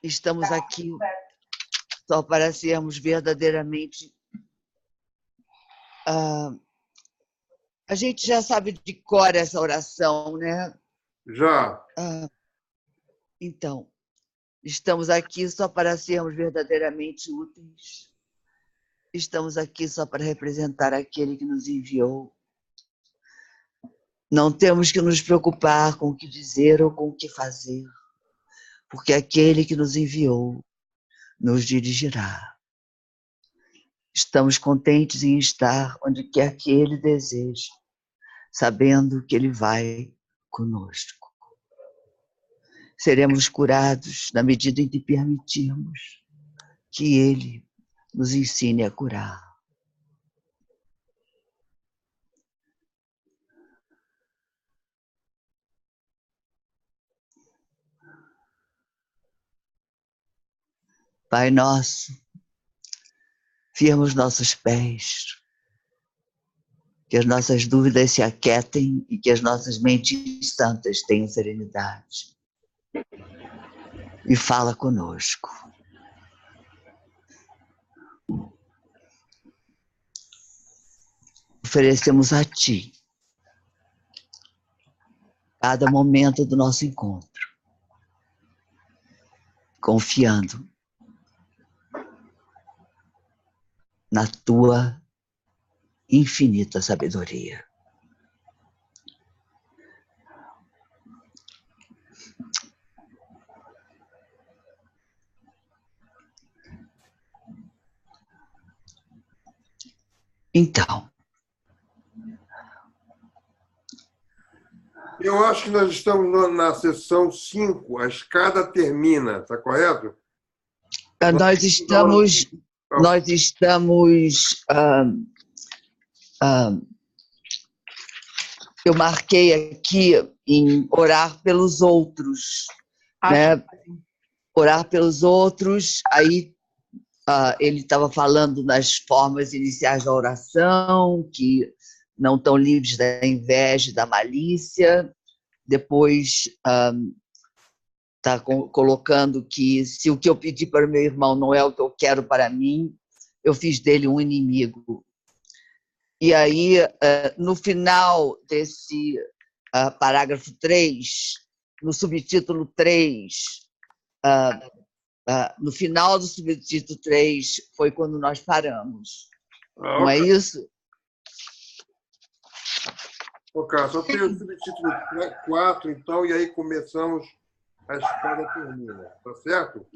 estamos aqui só para sermos verdadeiramente... a gente já sabe de cor essa oração, né? Já. Então, estamos aqui só para sermos verdadeiramente úteis. Estamos aqui só para representar aquele que nos enviou. Não temos que nos preocupar com o que dizer ou com o que fazer, porque aquele que nos enviou nos dirigirá. Estamos contentes em estar onde quer que ele deseje, sabendo que ele vai conosco. Seremos curados na medida em que permitirmos que ele nos ensine a curar. Pai nosso, firma os nossos pés, que as nossas dúvidas se aquietem e que as nossas mentes santas tenham serenidade. E fala conosco. Oferecemos a Ti cada momento do nosso encontro, confiando na Tua infinita sabedoria. Então, eu acho que nós estamos na sessão 5, a escada termina, está correto? Nós estamos eu marquei aqui em orar pelos outros, né? Orar pelos outros, aí ele estava falando nas formas iniciais da oração, que não estão livres da inveja e da malícia. Depois está colocando que se o que eu pedi para o meu irmão não é o que eu quero para mim, eu fiz dele um inimigo. E aí, no final desse parágrafo 3, no subtítulo 3, no final do subtítulo 3 foi quando nós paramos. Não é isso? Ok, só tem o subtítulo 4, então, e aí começamos, a escada termina, tá certo?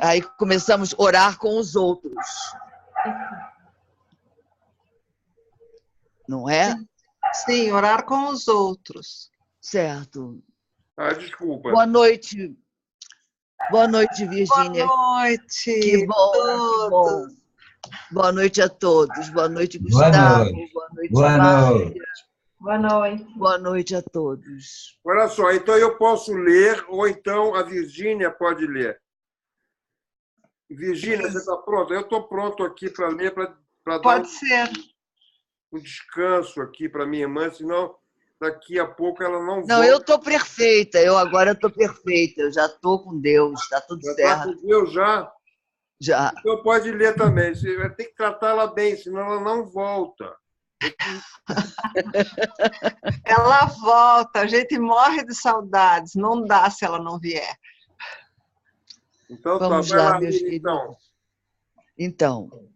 Aí começamos a orar com os outros. Não é? Sim, orar com os outros. Certo. Desculpa. Boa noite. Boa noite, Virgínia. Boa noite. Que bom, que bom. Boa noite a todos. Boa noite, Gustavo. Boa noite, Márcia. Boa noite. Boa noite a todos. Olha só, então eu posso ler, ou então a Virgínia pode ler. Virgínia, você está pronta? Eu estou pronto aqui para ler, para dar Pode ser. um descanso aqui para minha irmã, senão daqui a pouco ela não volta. Não, eu estou perfeita. Eu agora estou perfeita. Eu já estou com Deus. Está tudo Já certo. está com Deus já? Já. Então pode ler também. Você vai ter que tratá-la bem, senão ela não volta. Ela volta. A gente morre de saudades. Não dá se ela não vier. Então, Vamos vai lá, meus queridos. Então,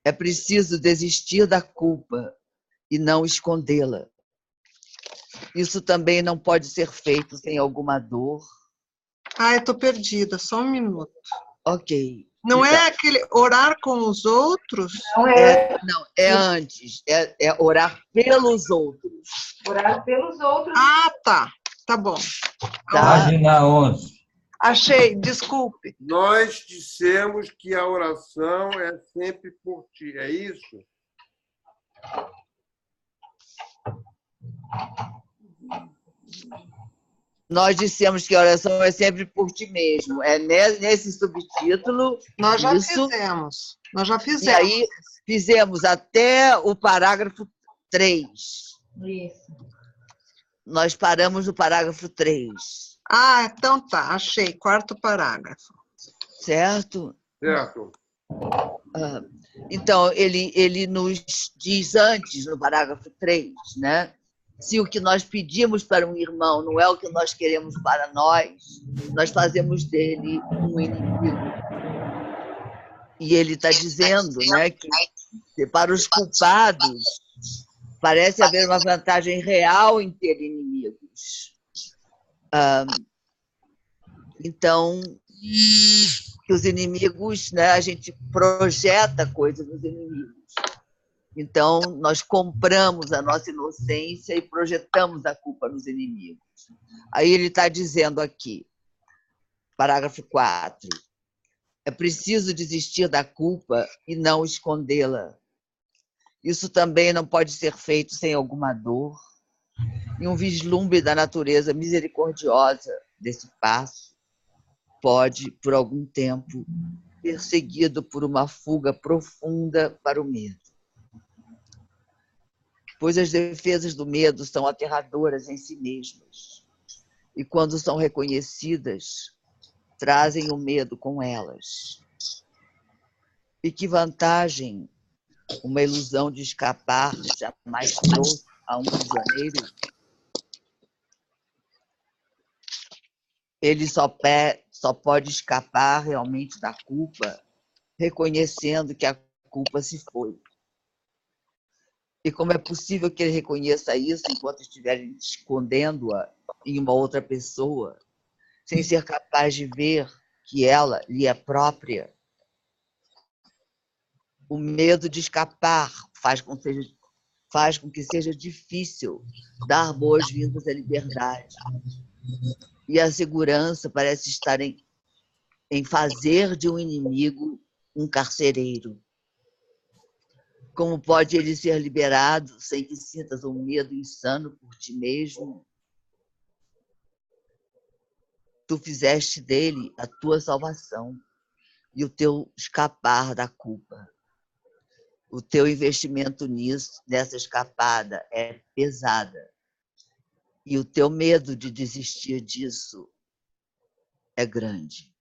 é preciso desistir da culpa e não escondê-la. Isso também não pode ser feito sem alguma dor. Eu estou perdida. Só um minuto. Ok. Não então, é aquele orar com os outros? Não Não, é antes. É orar pelos outros. Orar pelos outros. Tá. Tá bom. Tá? Página 11. Achei. Desculpe. Nós dissemos que a oração é sempre por ti. É isso? Nós dissemos que a oração é sempre por ti mesmo. É nesse subtítulo. Nós já isso. fizemos. Nós já E fizemos. aí fizemos até o parágrafo 3. Isso. Nós paramos no parágrafo 3. Ah, então tá, achei, quarto parágrafo. Certo? Certo. Então, ele nos diz antes, no parágrafo 3, né? Se o que nós pedimos para um irmão não é o que nós queremos para nós fazemos dele um inimigo. E ele está dizendo, né, que para os culpados parece haver uma vantagem real em ter inimigos. Então, que os inimigos, né, a gente projeta coisas nos inimigos. Então, nós compramos a nossa inocência e projetamos a culpa nos inimigos. Aí ele está dizendo aqui, parágrafo 4, é preciso desistir da culpa e não escondê-la. Isso também não pode ser feito sem alguma dor. E um vislumbre da natureza misericordiosa desse passo pode, por algum tempo, ser seguido por uma fuga profunda para o medo. Pois as defesas do medo são aterradoras em si mesmas. E quando são reconhecidas, trazem o medo com elas. E que vantagem uma ilusão de escapar jamais trouxe a um prisioneiro? Ele só pode escapar realmente da culpa reconhecendo que a culpa se foi. E como é possível que ele reconheça isso enquanto estiver escondendo-a em uma outra pessoa, sem ser capaz de ver que ela lhe é própria? O medo de escapar faz com que seja difícil dar boas-vindas à liberdade. E a segurança parece estar em fazer de um inimigo um carcereiro. Como pode ele ser liberado sem que sintas um medo insano por ti mesmo? Tu fizeste dele a tua salvação e o teu escapar da culpa. O teu investimento nessa escapada é pesada. E o teu medo de desistir disso é grande.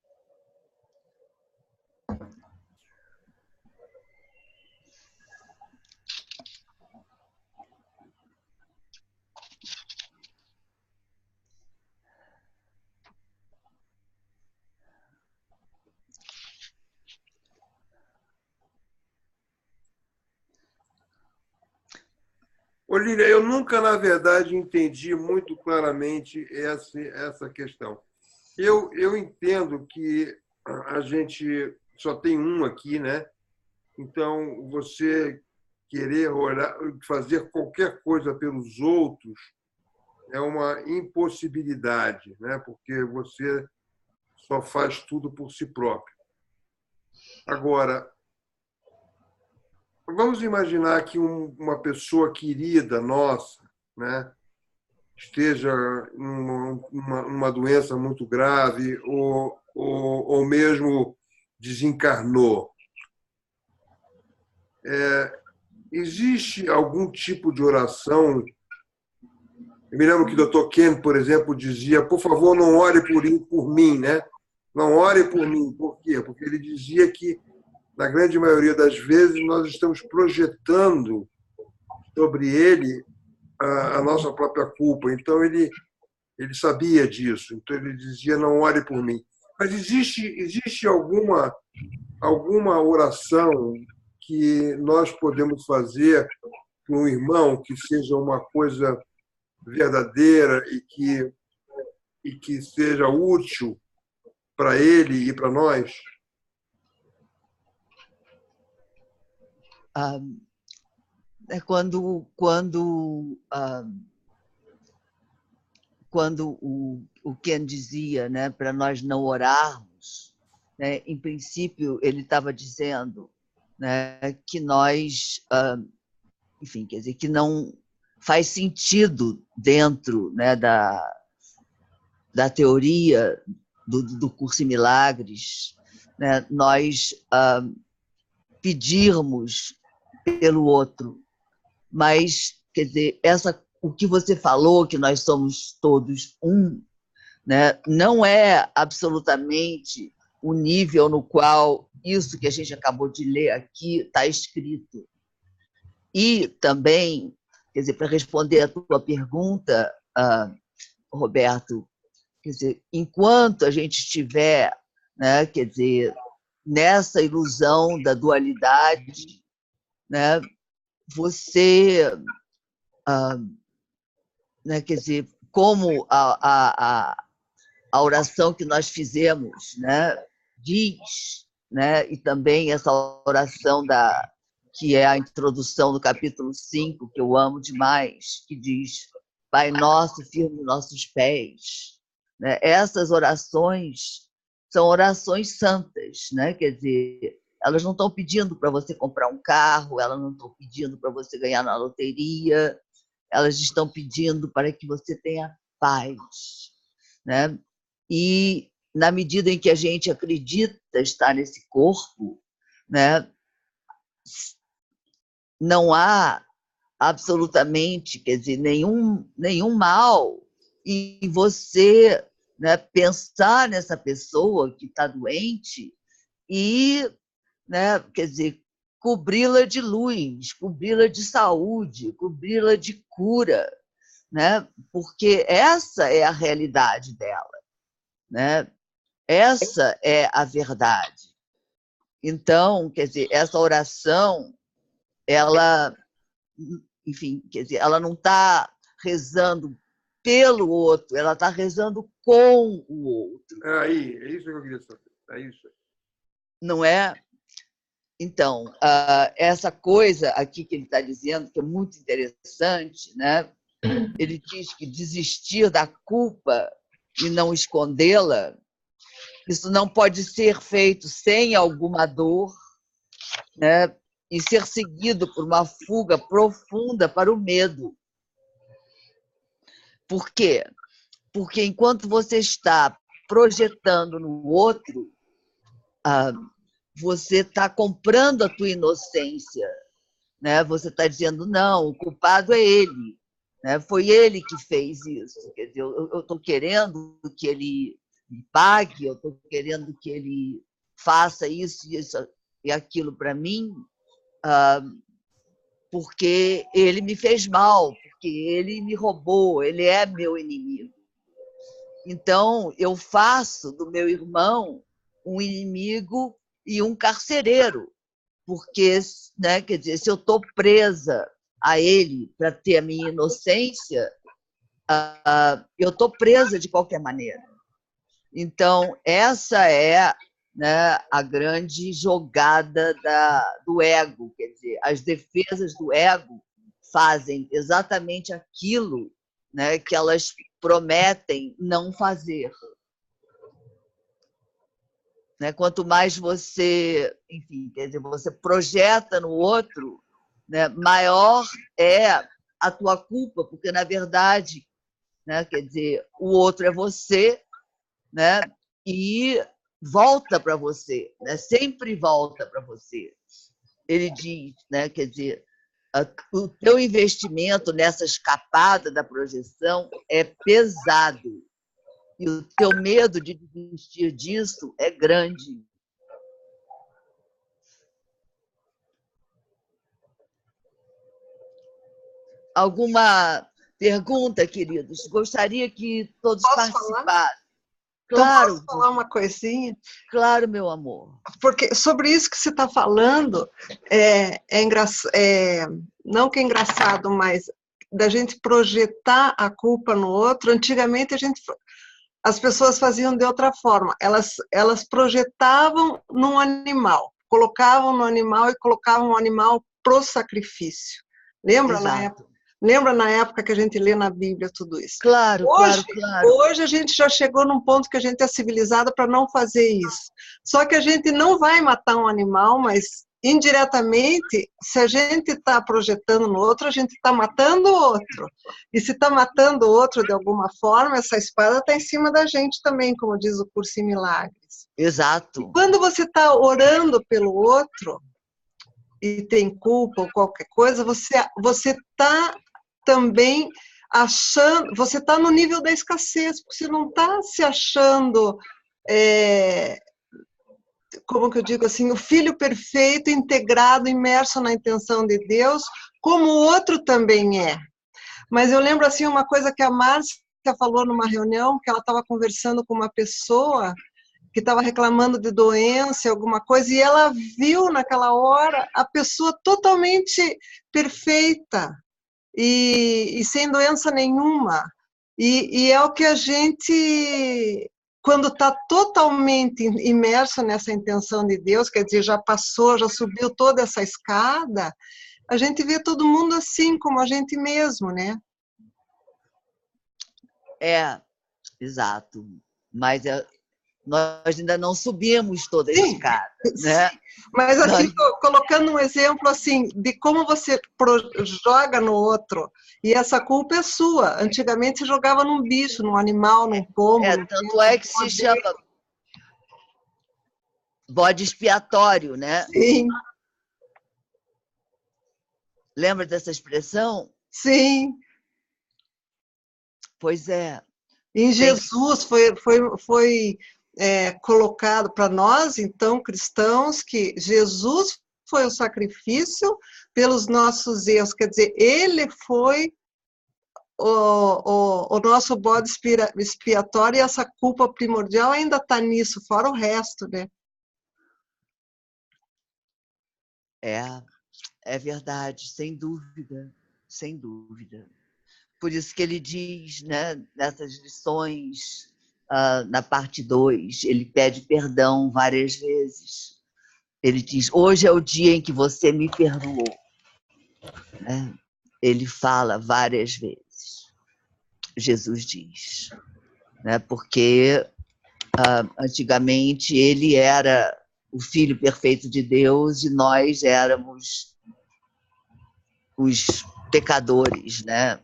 Olívia, eu nunca, na verdade, entendi muito claramente essa questão. Eu entendo que a gente só tem um aqui, né? Então, você querer orar, fazer qualquer coisa pelos outros é uma impossibilidade, né? Porque você só faz tudo por si próprio. Agora, vamos imaginar que uma pessoa querida nossa, né, esteja numa doença muito grave ou mesmo desencarnou. Existe algum tipo de oração? Eu me lembro que o Dr. Ken, por exemplo, dizia: por favor, não ore por mim, né? Não ore por mim. Por quê? Porque ele dizia que, na grande maioria das vezes, nós estamos projetando sobre ele a nossa própria culpa. Então, ele sabia disso. Então, ele dizia: não ore por mim. Mas existe alguma oração que nós podemos fazer para um irmão que seja uma coisa verdadeira e que seja útil para ele e para nós? Quando o Ken dizia, né, para nós não orarmos, né, em princípio ele estava dizendo, né, que nós, enfim, quer dizer, que não faz sentido dentro, né, da teoria do Curso em Milagres, né, nós pedirmos pelo outro, mas, quer dizer, o que você falou, que nós somos todos um, né? Não é absolutamente o nível no qual isso que a gente acabou de ler aqui está escrito. E também, quer dizer, para responder a tua pergunta, Roberto, quer dizer, enquanto a gente estiver, né, quer dizer, nessa ilusão da dualidade, né, você, né, quer dizer, como a oração que nós fizemos, né, diz, né, e também essa oração que é a introdução do capítulo 5, que eu amo demais, que diz: Pai nosso, firme nossos pés. Né? Essas orações são orações santas, né? Quer dizer, elas não estão pedindo para você comprar um carro, elas não estão pedindo para você ganhar na loteria, elas estão pedindo para que você tenha paz. Né? E, na medida em que a gente acredita estar nesse corpo, né, não há absolutamente, quer dizer, nenhum mal em você, né, pensar nessa pessoa que está doente e, né, quer dizer, cobri-la de luz, cobri-la de saúde, cobri-la de cura, né? Porque essa é a realidade dela, né? Essa é a verdade. Então, quer dizer, essa oração, ela, enfim, quer dizer, ela não está rezando pelo outro, ela está rezando com o outro. É isso que eu queria saber. É isso. Não é? Então, essa coisa aqui que ele está dizendo, que é muito interessante, né? Ele diz que desistir da culpa e não escondê-la, isso não pode ser feito sem alguma dor, né? E ser seguido por uma fuga profunda para o medo. Por quê? Porque enquanto você está projetando no outro, você está comprando a tua inocência, né? Você está dizendo, não, o culpado é ele, né? Foi ele que fez isso. Quer dizer, eu estou querendo que ele me pague, eu estou querendo que ele faça isso e aquilo para mim, porque ele me fez mal, porque ele me roubou, ele é meu inimigo. Então, eu faço do meu irmão um inimigo e um carcereiro, porque, né, quer dizer, se eu estou presa a ele para ter a minha inocência, eu estou presa de qualquer maneira. Então, essa é, né, a grande jogada do ego, quer dizer, as defesas do ego fazem exatamente aquilo, né, que elas prometem não fazer. Né? Quanto mais você, enfim, quer dizer, você projeta no outro, né, maior é a tua culpa, porque, na verdade, né, quer dizer, o outro é você, né, e volta para você, né, sempre volta para você. Ele diz, né, quer dizer, o teu investimento nessa escapada da projeção é pesado e o teu medo de desistir disso é grande. Alguma pergunta, queridos? Gostaria que todos participassem. Claro. Posso falar uma coisinha? Claro, meu amor. Porque sobre isso que você está falando, não que é engraçado, mas da gente projetar a culpa no outro. Antigamente as pessoas faziam de outra forma. Elas projetavam num animal, colocavam no animal e colocavam o animal pro sacrifício. Lembra na época? Lembra na época que a gente lê na Bíblia tudo isso? Claro, claro. Hoje a gente já chegou num ponto que a gente é civilizada para não fazer isso. Só que a gente não vai matar um animal, mas indiretamente, se a gente está projetando no outro, a gente está matando o outro. E se está matando o outro de alguma forma, essa espada está em cima da gente também, como diz o Curso em Milagres. Exato. E quando você está orando pelo outro e tem culpa ou qualquer coisa, você está também achando, você está no nível da escassez, porque você não está se achando, como que eu digo assim, o filho perfeito, integrado, imerso na intenção de Deus, como o outro também é. Mas eu lembro assim uma coisa que a Márcia falou numa reunião, que ela estava conversando com uma pessoa que estava reclamando de doença, alguma coisa, e ela viu naquela hora a pessoa totalmente perfeita e sem doença nenhuma. E é o que a gente, quando está totalmente imerso nessa intenção de Deus, quer dizer, já passou, já subiu toda essa escada, a gente vê todo mundo assim, como a gente mesmo, né? Exato. Mas nós ainda não subimos toda a Sim, escada, né? sim. Mas assim, colocando um exemplo assim, de como você joga no outro, e essa culpa é sua. Antigamente você jogava num bicho, num animal, num pombo. Tanto é que se chama bode expiatório, né? Sim. Lembra dessa expressão? Sim. Pois é. Em Jesus foi colocado para nós, então, cristãos, que Jesus foi o sacrifício pelos nossos erros, quer dizer, ele foi o nosso bode expiatório, e essa culpa primordial ainda está nisso, fora o resto, né? É verdade, sem dúvida, sem dúvida. Por isso que ele diz, né, nessas lições, na parte 2, ele pede perdão várias vezes. Ele diz, hoje é o dia em que você me perdoou. Né? Ele fala várias vezes. Jesus diz. Né? Porque antigamente ele era o Filho perfeito de Deus e nós éramos os pecadores, né?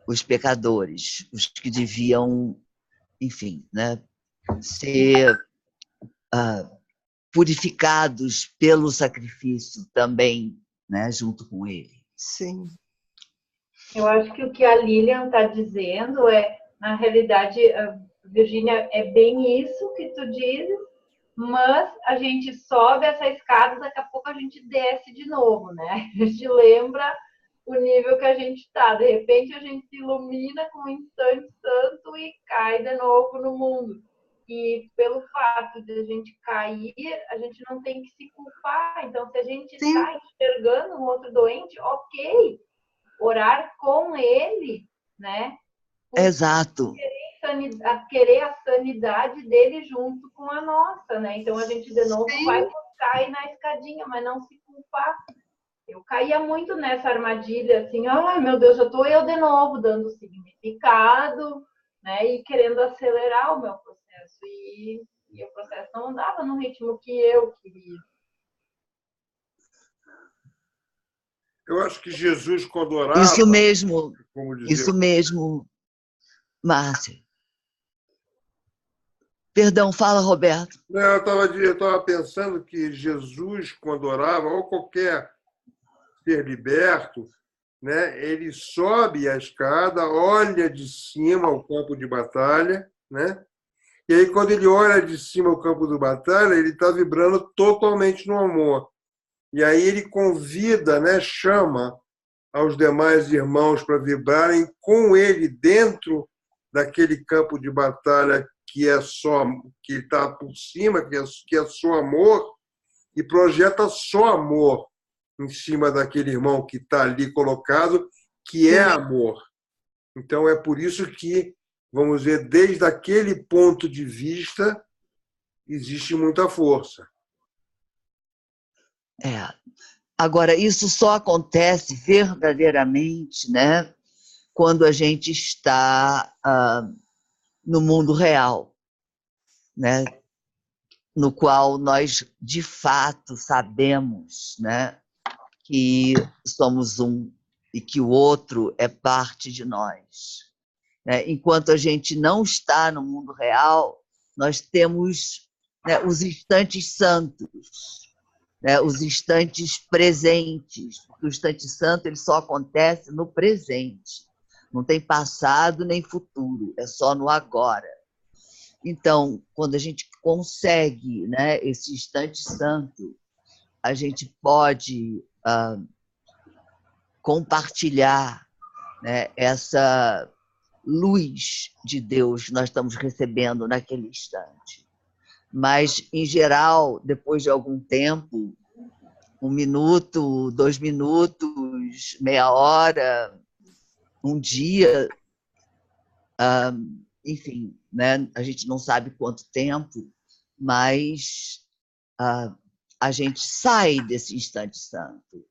Os pecadores, os que deviam, enfim, né, ser purificados pelo sacrifício também, né, junto com ele. Sim. Eu acho que o que a Lilian está dizendo na realidade, Virgínia, é bem isso que tu dizes, mas a gente sobe essa escada, daqui a pouco a gente desce de novo, né? A gente lembra o nível que a gente está. De repente, a gente se ilumina com um instante santo e cai de novo no mundo. E pelo fato de a gente cair, a gente não tem que se culpar. Então, se a gente está enxergando um outro doente, ok, orar com ele, né? Exato. Querer a sanidade dele junto com a nossa, né? Então, a gente de novo vai cair na escadinha, mas não se culpar. Eu caía muito nessa armadilha, assim, ai meu Deus, já estou eu de novo dando significado, né, e querendo acelerar o meu processo. E o processo não andava no ritmo que eu queria. Eu acho que Jesus, quando orava... Isso mesmo, Márcia. Perdão, fala, Roberto. Eu estava pensando que Jesus, quando orava, ou qualquer ser liberto, né, ele sobe a escada, olha de cima o campo de batalha, né? E aí, quando ele olha de cima o campo de batalha, ele está vibrando totalmente no amor. E aí ele convida, né, chama aos demais irmãos para vibrarem com ele dentro daquele campo de batalha que está por cima, que é só amor, e projeta só amor em cima daquele irmão que está ali colocado, que é amor. Então, é por isso que, vamos ver, desde aquele ponto de vista, existe muita força. Agora, isso só acontece verdadeiramente, né, quando a gente está no mundo real, né, no qual nós, de fato, sabemos, né, que somos um e que o outro é parte de nós. Enquanto a gente não está no mundo real, nós temos, né, os instantes santos, né, os instantes presentes, porque o instante santo ele só acontece no presente. Não tem passado nem futuro, é só no agora. Então, quando a gente consegue, né, esse instante santo, a gente pode compartilhar, né, essa luz de Deus que nós estamos recebendo naquele instante. Mas, em geral, depois de algum tempo, 1 minuto, 2 minutos, meia hora, um dia, enfim, né? A gente não sabe quanto tempo, mas a gente sai desse instante santo,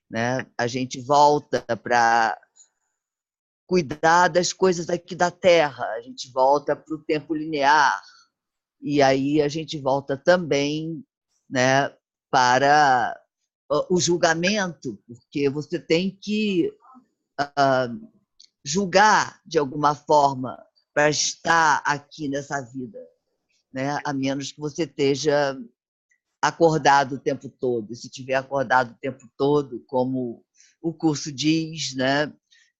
né? A gente volta para cuidar das coisas aqui da Terra, a gente volta para o tempo linear, e aí a gente volta também, né, para o julgamento, porque você tem que julgar de alguma forma para estar aqui nessa vida, né? A menos que você esteja acordado o tempo todo. E se estiver acordado o tempo todo, como o curso diz, né,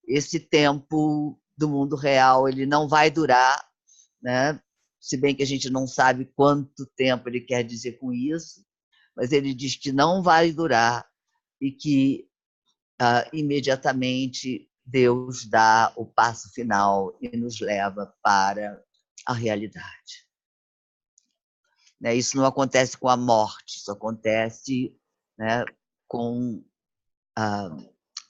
esse tempo do mundo real ele não vai durar, né? Se bem que a gente não sabe quanto tempo ele quer dizer com isso, mas ele diz que não vai durar e que imediatamente Deus dá o passo final e nos leva para a realidade. Né? Isso não acontece com a morte, isso acontece, né, com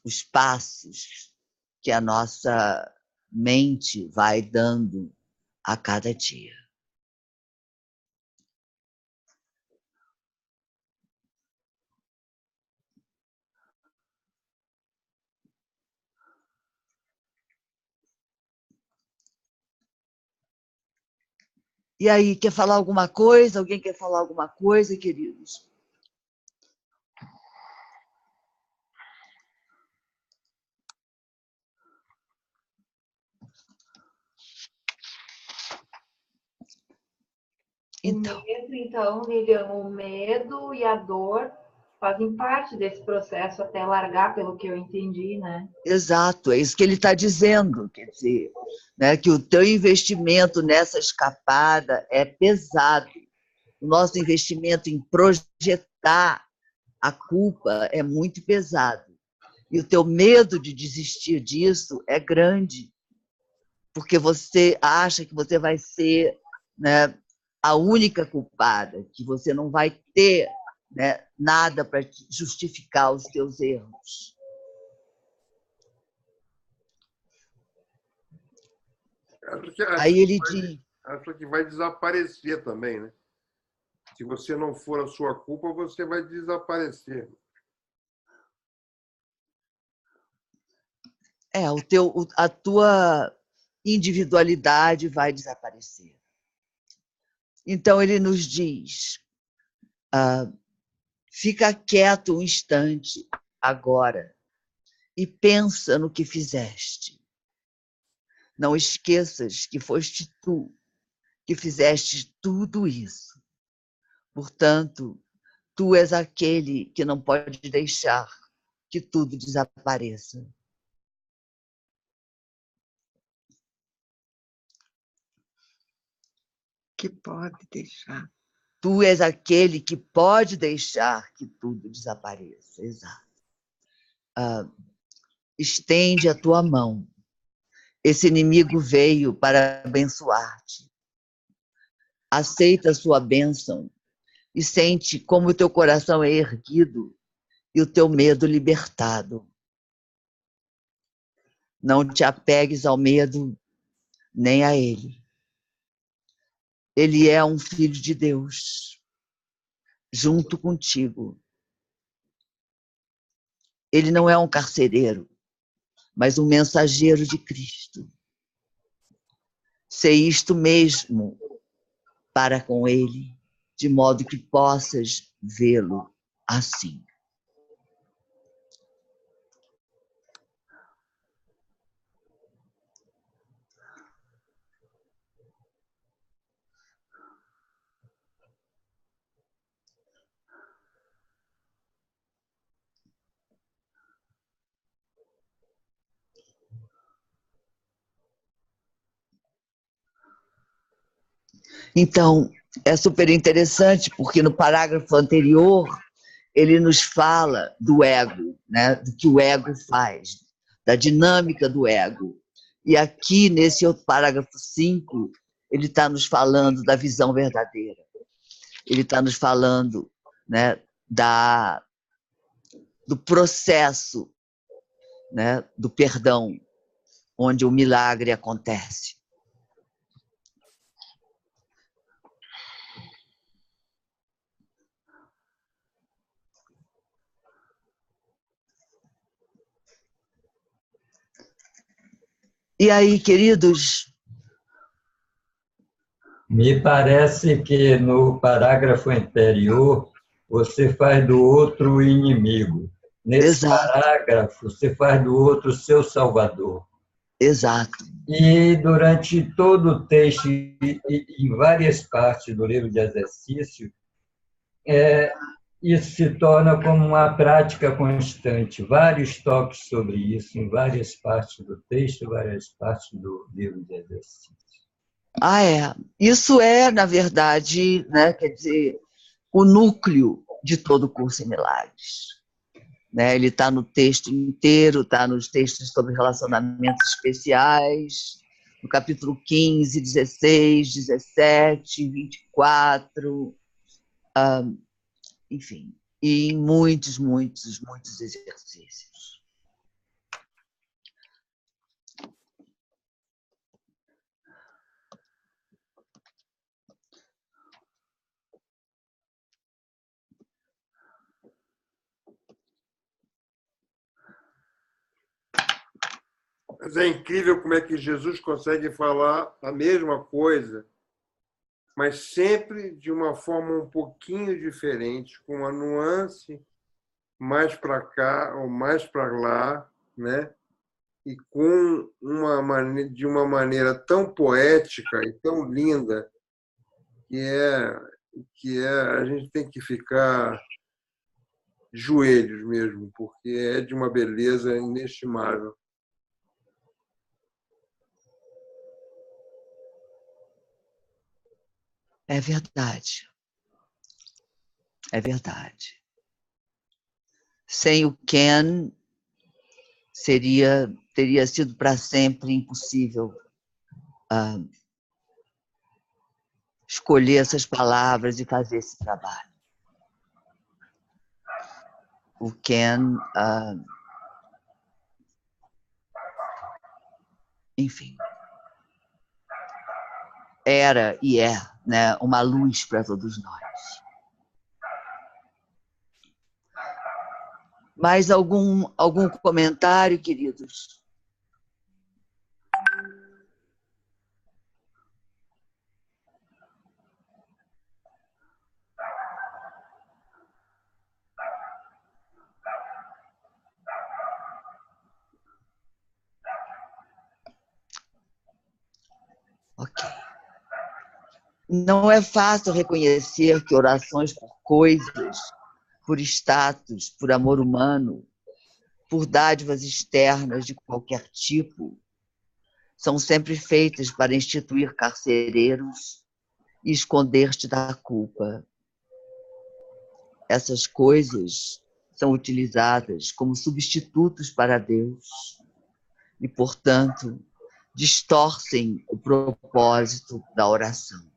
os passos que a nossa mente vai dando a cada dia. E aí, quer falar alguma coisa? Alguém quer falar alguma coisa, queridos? Então, Lilian, o medo e a dor fazem parte desse processo até largar, pelo que eu entendi, né? Exato, é isso que ele está dizendo, quer dizer, né, que o teu investimento nessa escapada é pesado. O nosso investimento em projetar a culpa é muito pesado. E o teu medo de desistir disso é grande, porque você acha que você vai ser, né, a única culpada, que você não vai ter, né, nada para justificar os teus erros. Aí ele diz... Acho que vai desaparecer também, né? Se você não for a sua culpa, você vai desaparecer. A tua individualidade vai desaparecer. Então ele nos diz, fica quieto um instante agora e pensa no que fizeste. Não esqueças que foste tu que fizeste tudo isso. Portanto, tu és aquele que não pode deixar que tudo desapareça. Que pode deixar. Tu és aquele que pode deixar que tudo desapareça. Exato. Estende a tua mão. Esse inimigo veio para abençoar-te. Aceita a sua bênção e sente como o teu coração é erguido e o teu medo libertado. Não te apegues ao medo nem a ele. Ele é um filho de Deus, junto contigo. Ele não é um carcereiro, mas um mensageiro de Cristo. Sei isto mesmo para com ele, de modo que possas vê-lo assim. Então, é super interessante, porque no parágrafo anterior, ele nos fala do ego, né? Do que o ego faz, da dinâmica do ego. E aqui, nesse outro parágrafo 5, ele está nos falando da visão verdadeira. Ele está nos falando, né, do processo, né, do perdão, onde o milagre acontece. E aí, queridos? Me parece que no parágrafo anterior você faz do outro o inimigo. Nesse Exato. parágrafo, você faz do outro seu salvador. Exato. E durante todo o texto, em várias partes do livro de exercício, isso se torna como uma prática constante. Vários toques sobre isso, em várias partes do texto, várias partes do livro de exercício. É. Isso é, na verdade, né, quer dizer, o núcleo de todo o curso em Milagres. Né? Ele está no texto inteiro, está nos textos sobre relacionamentos especiais, no capítulo 15, 16, 17, 24, enfim, e em muitos, muitos, muitos exercícios. Mas é incrível como é que Jesus consegue falar a mesma coisa, mas sempre de uma forma um pouquinho diferente, com uma nuance mais para cá ou mais para lá, né? E de uma maneira tão poética e tão linda que a gente tem que ficar de joelhos mesmo, porque é de uma beleza inestimável. É verdade. É verdade. Sem o Ken, teria sido para sempre impossível escolher essas palavras e fazer esse trabalho. O Ken, enfim, era e é, né, uma luz para todos nós. Mais algum comentário, queridos? Ok. Não é fácil reconhecer que orações por coisas, por status, por amor humano, por dádivas externas de qualquer tipo, são sempre feitas para instituir carcereiros e esconder-te da culpa. Essas coisas são utilizadas como substitutos para Deus e, portanto, distorcem o propósito da oração.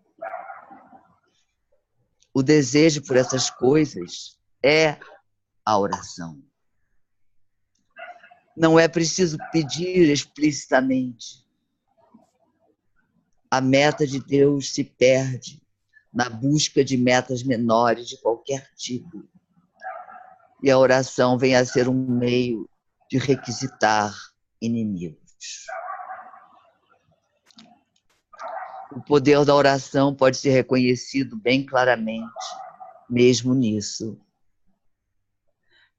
O desejo por essas coisas é a oração. Não é preciso pedir explicitamente. A meta de Deus se perde na busca de metas menores de qualquer tipo. E a oração vem a ser um meio de requisitar inimigos. O poder da oração pode ser reconhecido bem claramente, mesmo nisso.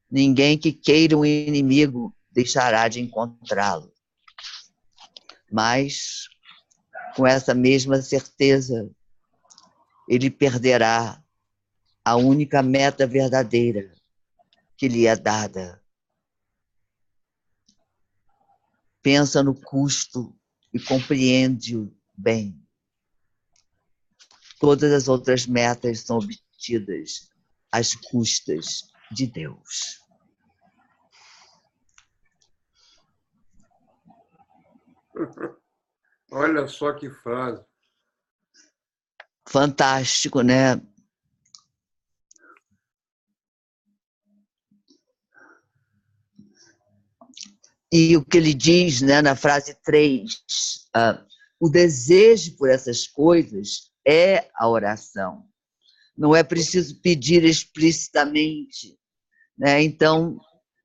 Ninguém que queira um inimigo deixará de encontrá-lo. Mas, com essa mesma certeza, ele perderá a única meta verdadeira que lhe é dada. Pensa no custo e compreende-o bem. todas as outras metas são obtidas às custas de Deus. Olha só que frase. Fantástico, né? E o que ele diz, né, na frase 3, o desejo por essas coisas é a oração. Não é preciso pedir explicitamente, né? Então,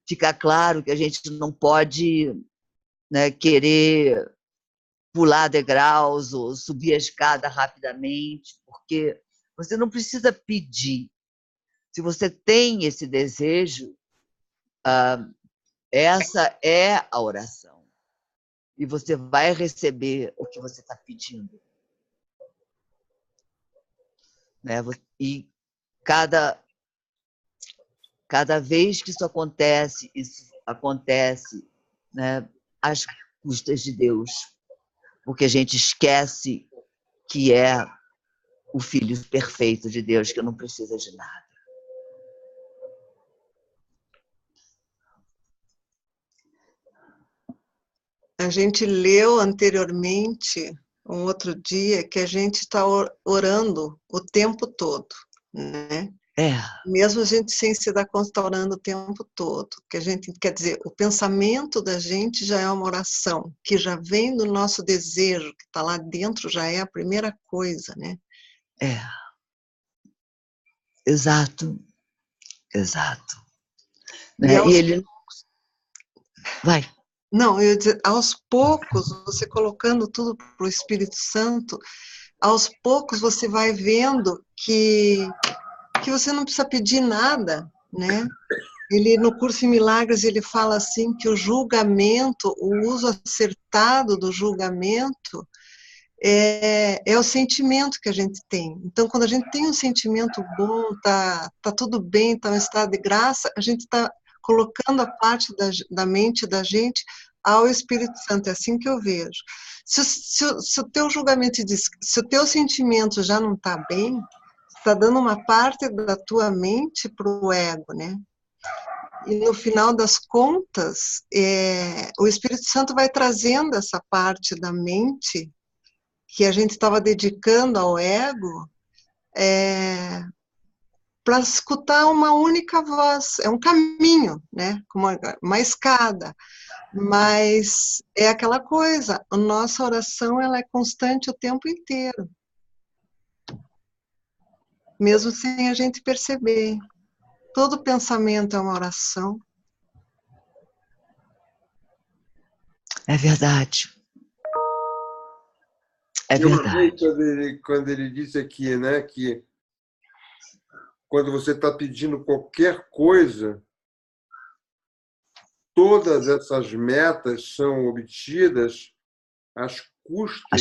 fica claro que a gente não pode, né, querer pular degraus ou subir a escada rapidamente, porque você não precisa pedir. Se você tem esse desejo, essa é a oração. E você vai receber o que você está pedindo. Né? E cada vez que isso acontece, né, às custas de Deus, porque a gente esquece que é o Filho perfeito de Deus, que não precisa de nada. A gente leu anteriormente, um outro dia, que a gente está orando o tempo todo, né? Mesmo a gente sem se dar conta, está orando o tempo todo. Que a gente, quer dizer, o pensamento da gente já é uma oração, que já vem do nosso desejo, que está lá dentro, já é a primeira coisa, né? Exato. Né? E ele... Vai. Não, eu ia dizer, aos poucos, você colocando tudo para o Espírito Santo, aos poucos você vai vendo que você não precisa pedir nada, né? Ele, no Curso em Milagres, ele fala assim que o julgamento, o uso acertado do julgamento é o sentimento que a gente tem. Então, quando a gente tem um sentimento bom, tá tudo bem, tá um estado de graça, a gente está colocando a parte da mente da gente ao Espírito Santo, é assim que eu vejo. Se o teu julgamento diz, se o teu sentimento já não está bem, está dando uma parte da tua mente para o ego, né? E no final das contas, o Espírito Santo vai trazendo essa parte da mente que a gente estava dedicando ao ego, para escutar uma única voz. É um caminho, né? Como uma escada. Mas é aquela coisa, a nossa oração ela é constante o tempo inteiro. Mesmo sem a gente perceber. Todo pensamento é uma oração. É verdade. É verdade. Quando ele disse aqui, né, que quando você está pedindo qualquer coisa, todas essas metas são obtidas às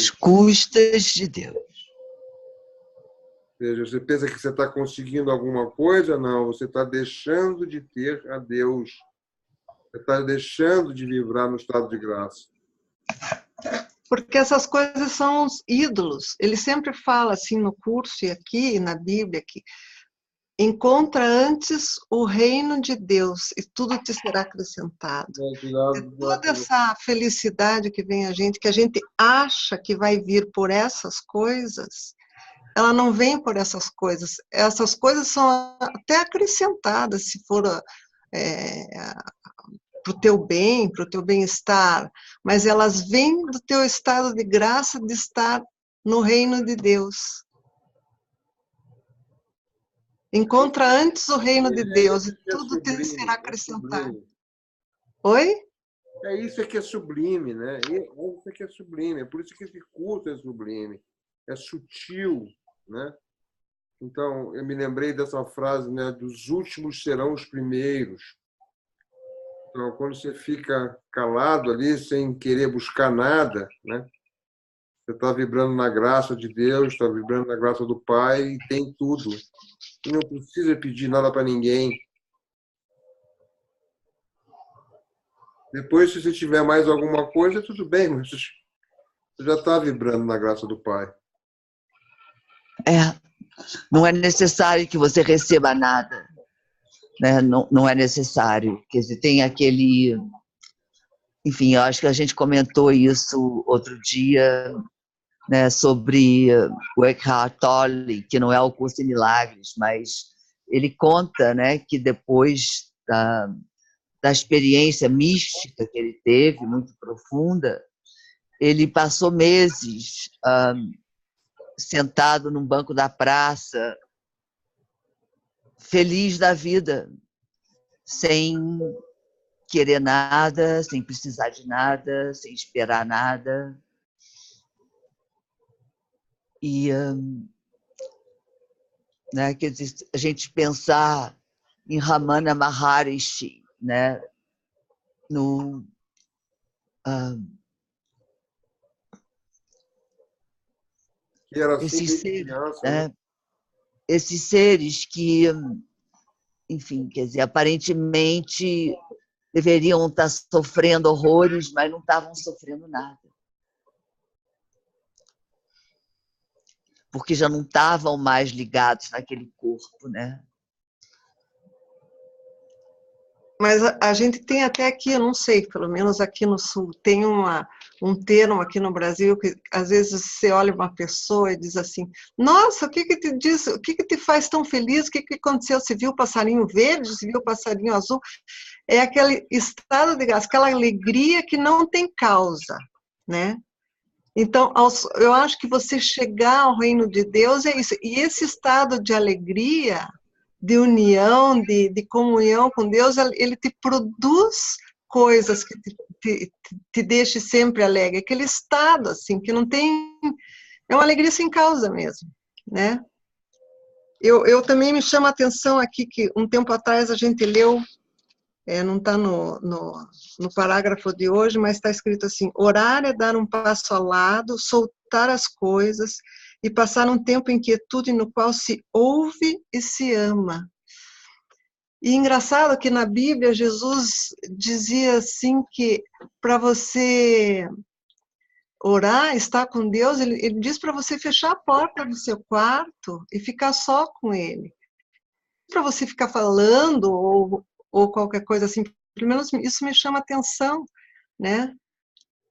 custas de Deus. Ou seja, você pensa que você está conseguindo alguma coisa? Não, você está deixando de ter a Deus. Você está deixando de vibrar no estado de graça. Porque essas coisas são os ídolos. Ele sempre fala assim no curso e aqui na Bíblia que encontra antes o reino de Deus e tudo te será acrescentado. Toda essa felicidade que vem a gente, que a gente acha que vai vir por essas coisas, ela não vem por essas coisas. Essas coisas são até acrescentadas, se for para o teu bem, para o teu bem-estar, mas elas vêm do teu estado de graça de estar no reino de Deus. Encontra antes o reino de Deus e tudo te será acrescentado. Oi? É isso que é sublime, né? É isso que é sublime. É por isso que esse curso é sublime. É sutil, né? Então, eu me lembrei dessa frase, né? Dos últimos serão os primeiros. Então, quando você fica calado ali, sem querer buscar nada, né? Você está vibrando na graça de Deus, está vibrando na graça do Pai e tem tudo. E não precisa pedir nada para ninguém. Depois, se você tiver mais alguma coisa, tudo bem, mas você já está vibrando na graça do Pai. não é necessário que você receba nada, né? Não é necessário. Quer dizer, tem aquele... Enfim, eu acho que a gente comentou isso outro dia, né, sobre o Eckhart Tolle, que não é o Curso em Milagres, mas ele conta, né, que depois da experiência mística que ele teve, muito profunda, ele passou meses sentado num banco da praça, feliz da vida, sem querer nada, sem precisar de nada, sem esperar nada. E né, quer dizer, a gente pensar em Ramana Maharishi, né, no Que era assim esses desde seres, criança, né, esses seres que, enfim, quer dizer, aparentemente deveriam estar sofrendo horrores, mas não estavam sofrendo nada. Porque já não estavam mais ligados naquele corpo, né? Mas a gente tem até aqui, eu não sei, pelo menos aqui no Sul, tem um termo aqui no Brasil que às vezes você olha uma pessoa e diz assim, nossa, o que te diz, o que te faz tão feliz, o que aconteceu? Você viu o passarinho verde, você viu o passarinho azul? É aquele estado de graça, aquela alegria que não tem causa, né? Então, eu acho que você chegar ao reino de Deus é isso. E esse estado de alegria, de união, de comunhão com Deus, ele te produz coisas que te deixe sempre alegre. Aquele estado, assim, que não tem... É uma alegria sem causa mesmo, né? Eu também me chama a atenção aqui que um tempo atrás a gente leu, não está no parágrafo de hoje, mas está escrito assim, orar é dar um passo ao lado, soltar as coisas e passar um tempo em quietude no qual se ouve e se ama. E engraçado que na Bíblia Jesus dizia assim que para você orar, estar com Deus, ele diz para você fechar a porta do seu quarto e ficar só com Ele. Para você ficar falando ou qualquer coisa assim, pelo menos isso me chama atenção, né?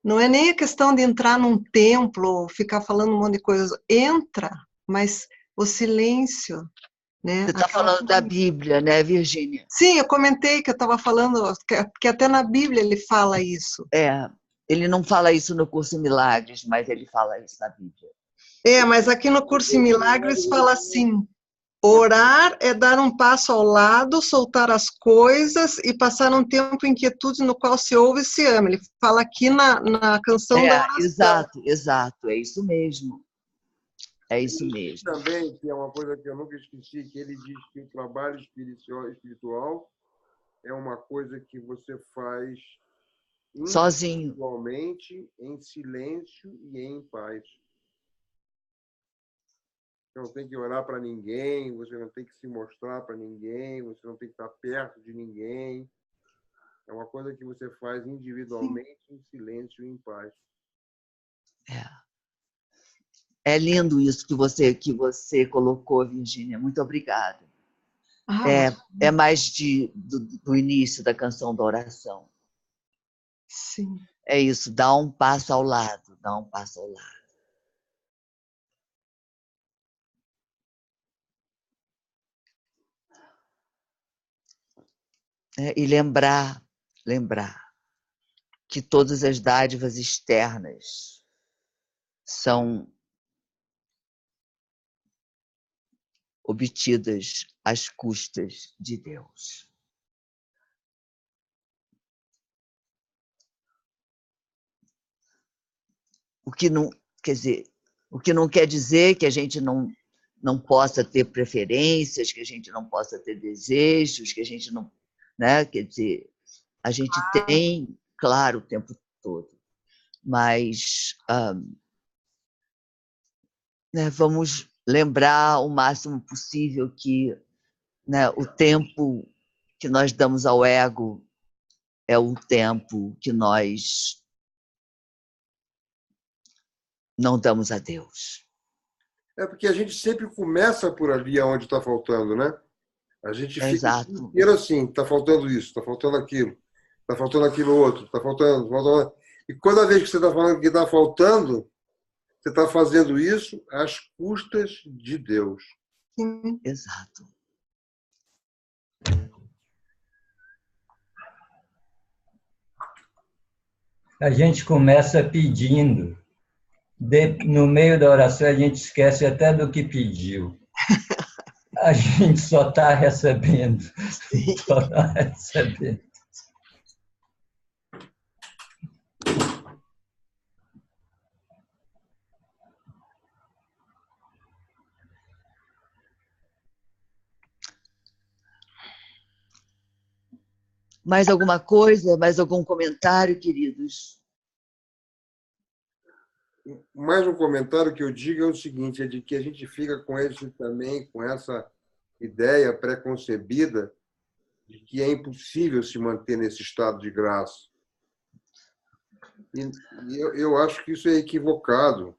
Não é nem a questão de entrar num templo, ficar falando um monte de coisas. Entra, mas o silêncio, né? Você está falando da Bíblia, né, Virgínia? Sim, eu comentei que eu estava falando, que até na Bíblia ele fala isso. Ele não fala isso no Curso em Milagres, mas ele fala isso na Bíblia. Mas aqui no Curso em Milagres fala assim, orar é dar um passo ao lado, soltar as coisas e passar um tempo em quietude no qual se ouve e se ama. Ele fala aqui na canção da oração. Exato, é isso mesmo. É isso mesmo. Também, que é uma coisa que eu nunca esqueci, que ele diz que o trabalho espiritual é uma coisa que você faz sozinho, individualmente, em silêncio e em paz. Você não tem que orar para ninguém, você não tem que se mostrar para ninguém, você não tem que estar perto de ninguém. É uma coisa que você faz individualmente, em silêncio e em paz. É lindo isso que você colocou, Virgínia. Muito obrigada. É mais do início da canção da oração. Sim. É isso, dá um passo ao lado, dá um passo ao lado. E lembrar que todas as dádivas externas são obtidas às custas de Deus. O que não quer dizer que a gente não possa ter preferências, que a gente não possa ter desejos, que a gente não, né? Quer dizer, a gente tem, claro, o tempo todo, mas né, vamos lembrar o máximo possível que, né, o tempo que nós damos ao ego é o tempo que nós não damos a Deus. É porque a gente sempre começa por ali onde está faltando, né? A gente fica Exato. inteiro assim, está faltando isso, está faltando aquilo, está faltando aquilo outro, está faltando. E toda vez que você está falando que está faltando, você está fazendo isso às custas de Deus. Sim. Exato. A gente começa pedindo. No meio da oração, a gente esquece até do que pediu. A gente só está recebendo. Só está recebendo. Mais alguma coisa? Mais algum comentário, queridos? Mais um comentário que eu digo é o seguinte, é de que a gente fica com esse também, com essa ideia pré-concebida de que é impossível se manter nesse estado de graça. E eu acho que isso é equivocado.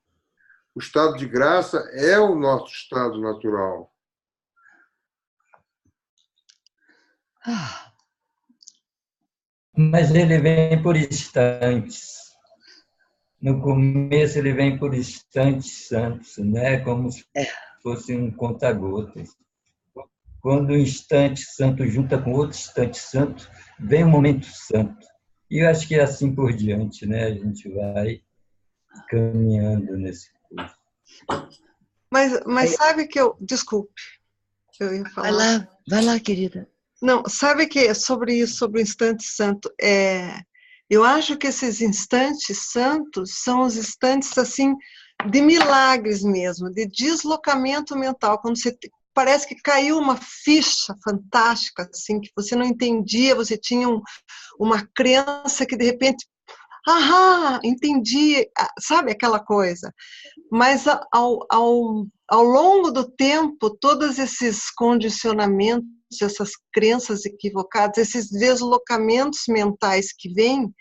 O estado de graça é o nosso estado natural. Mas ele vem por instantes. No começo ele vem por instantes santos, né? Como se fosse um conta-gotas. Quando um instante santo junta com outro instante santo, vem um momento santo. E eu acho que é assim por diante, né? A gente vai caminhando nesse curso. Mas sabe que eu... Desculpe, eu ia falar. Vai lá, querida. Não, sabe que sobre isso, sobre o instante santo, eu acho que esses instantes santos são os instantes, assim, de milagres mesmo, de deslocamento mental, quando você parece que caiu uma ficha fantástica, assim, que você não entendia, você tinha uma crença que de repente, entendi, sabe aquela coisa? Mas ao longo do tempo, todos esses condicionamentos, essas crenças equivocadas, esses deslocamentos mentais que vêm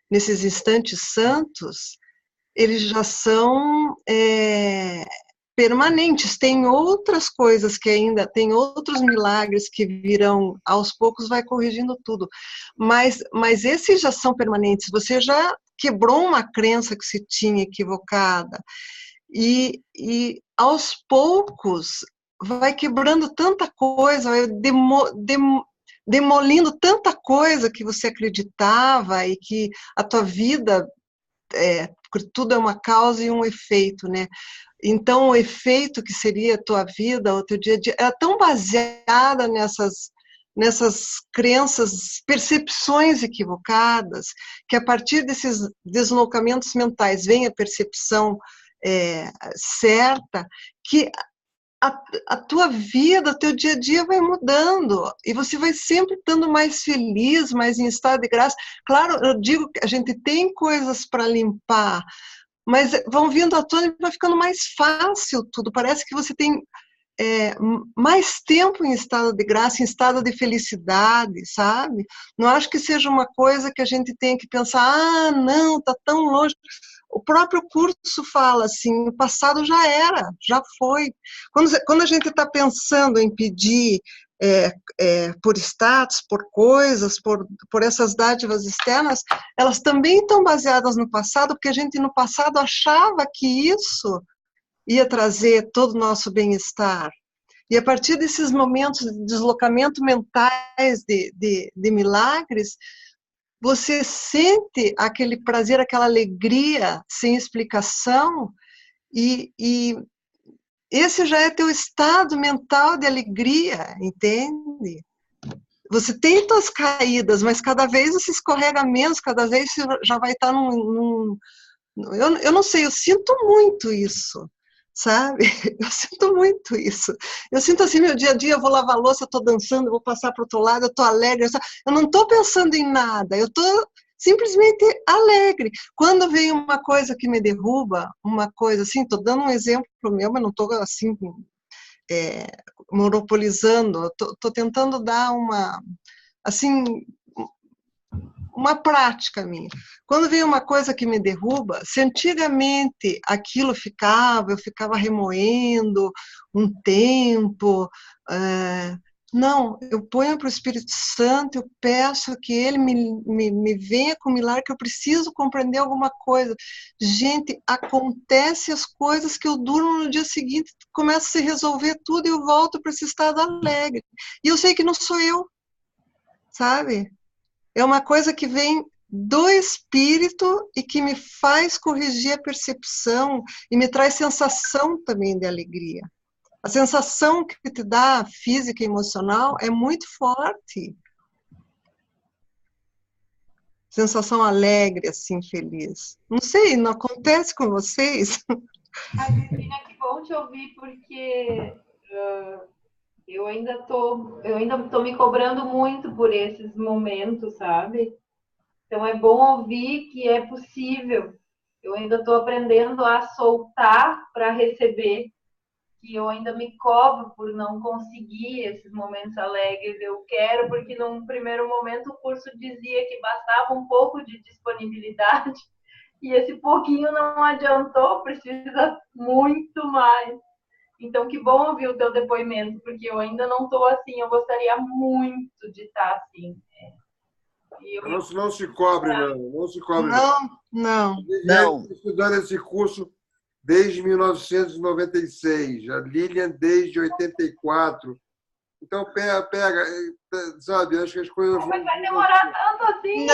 nesses instantes santos, eles já são permanentes. Tem outras coisas que ainda, tem outros milagres que virão, aos poucos vai corrigindo tudo. Mas esses já são permanentes. Você já quebrou uma crença que se tinha equivocada. E aos poucos vai quebrando tanta coisa, vai demolindo tanta coisa que você acreditava e que a tua vida, porque tudo é uma causa e um efeito, né? Então, o efeito que seria a tua vida, o teu dia a dia, é tão baseada nessas crenças, percepções equivocadas, que a partir desses deslocamentos mentais vem a percepção certa, que a tua vida, o teu dia a dia vai mudando, e você vai sempre estando mais feliz, mais em estado de graça. Claro, eu digo que a gente tem coisas para limpar, mas vão vindo à tona e vai ficando mais fácil tudo, parece que você tem mais tempo em estado de graça, em estado de felicidade, sabe? Não acho que seja uma coisa que a gente tenha que pensar, não, está tão longe. O próprio curso fala assim, o passado já era, já foi. Quando a gente está pensando em pedir por status, por coisas, por essas dádivas externas, elas também estão baseadas no passado, porque a gente no passado achava que isso ia trazer todo o nosso bem-estar. E a partir desses momentos de deslocamento mentais, de milagres, você sente aquele prazer, aquela alegria sem explicação, e esse já é teu estado mental de alegria, entende? Você tem tuas caídas, mas cada vez você escorrega menos, cada vez você já vai estar eu não sei, eu sinto muito isso, sabe? Eu sinto muito isso. Eu sinto assim, meu dia a dia, eu vou lavar a louça, eu estou dançando, eu vou passar para o outro lado, eu estou alegre, eu não estou pensando em nada, eu estou simplesmente alegre. Quando vem uma coisa que me derruba, uma coisa assim, estou dando um exemplo meu, mas não estou assim, monopolizando, estou tentando dar uma, assim, uma prática minha. Quando vem uma coisa que me derruba, se antigamente aquilo ficava, eu ficava remoendo um tempo, não, eu ponho para o Espírito Santo, eu peço que ele me venha com milagre, que eu preciso compreender alguma coisa. Gente, acontece as coisas que eu durmo no dia seguinte, começa a se resolver tudo e eu volto para esse estado alegre. E eu sei que não sou eu, sabe? É uma coisa que vem do Espírito e que me faz corrigir a percepção e me traz sensação também de alegria. A sensação que te dá física e emocional é muito forte. Sensação alegre, assim, feliz. Não sei, não acontece com vocês? Ai, Virginia, que bom te ouvir, porque eu ainda tô me cobrando muito por esses momentos, sabe? Então é bom ouvir que é possível. Eu ainda estou aprendendo a soltar para receber, que eu ainda me cobro por não conseguir esses momentos alegres. Eu quero, porque num primeiro momento o curso dizia que bastava um pouco de disponibilidade, e esse pouquinho não adiantou, precisa muito mais. Então, que bom ouvir o teu depoimento, porque eu ainda não estou assim, eu gostaria muito de estar assim. Não se cobre, não. Não se cobre, Não. Não. Estudando esse curso desde 1996, a Lilian desde 84. Então, pega, sabe, acho que as coisas vão... Mas vai demorar tanto assim?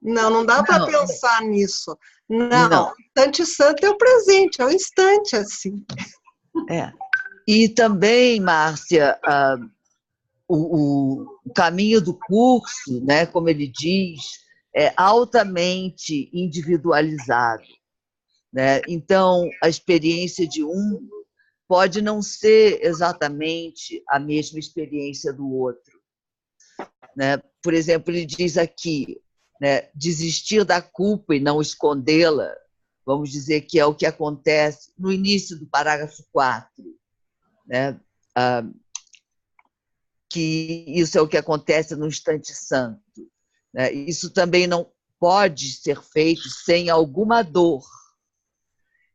Não dá para pensar nisso. Não, o instante santo é o presente, é o instante, assim. E também, Márcia, o caminho do curso, né, como ele diz, é altamente individualizado, né? Então, a experiência de um pode não ser exatamente a mesma experiência do outro, né? Por exemplo, ele diz aqui, né, desistir da culpa e não escondê-la, vamos dizer que é o que acontece no início do parágrafo 4, né? Que isso é o que acontece no instante santo, né? Isso também não pode ser feito sem alguma dor.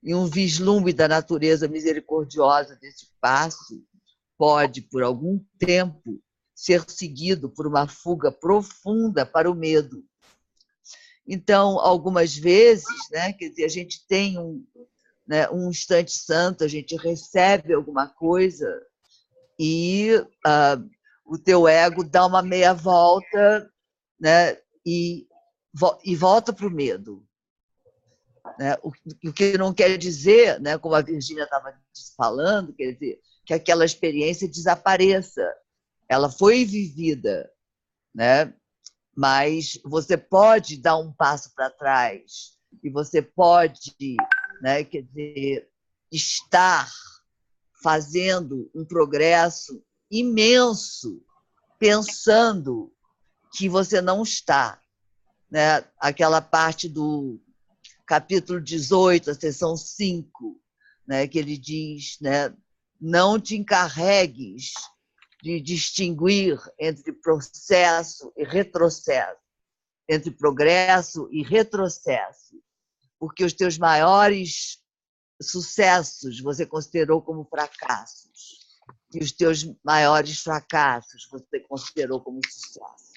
E um vislumbre da natureza misericordiosa desse passo pode, por algum tempo, ser seguido por uma fuga profunda para o medo. Então, algumas vezes, né, quer dizer, a gente tem um instante santo, a gente recebe alguma coisa e o teu ego dá uma meia volta, né, e volta para o medo. Né? O que não quer dizer, né, como a Virginia estava falando, quer dizer, que aquela experiência desapareça. Ela foi vivida, né? Mas você pode dar um passo para trás e você pode, né, quer dizer, estar fazendo um progresso imenso, pensando que você não está. Né? Aquela parte do capítulo 18, a seção 5, né, que ele diz, né, não te encarregues de distinguir entre processo e retrocesso, entre progresso e retrocesso, porque os teus maiores sucessos você considerou como fracassos, e os teus maiores fracassos você considerou como sucessos.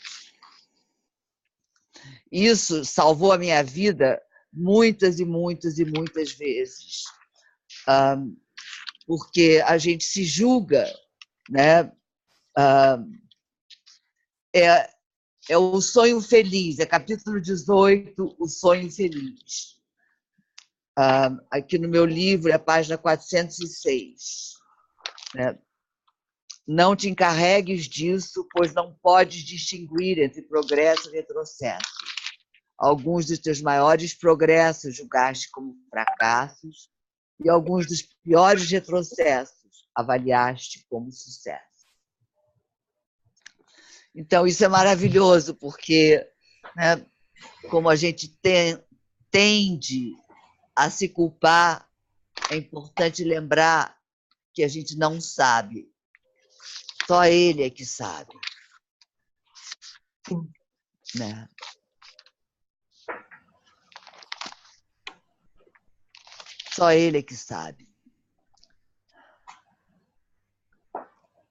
Isso salvou a minha vida muitas e muitas e muitas vezes, porque a gente se julga, né? É o sonho feliz, é capítulo 18, o sonho feliz. Aqui no meu livro é a página 406. Né? Não te encarregues disso, pois não podes distinguir entre progresso e retrocesso. Alguns dos teus maiores progressos julgaste como fracassos e alguns dos piores retrocessos avaliaste como sucesso. Então, isso é maravilhoso, porque, né, como a gente tende a se culpar, é importante lembrar que a gente não sabe. Só ele é que sabe. Né? Só Ele é que sabe.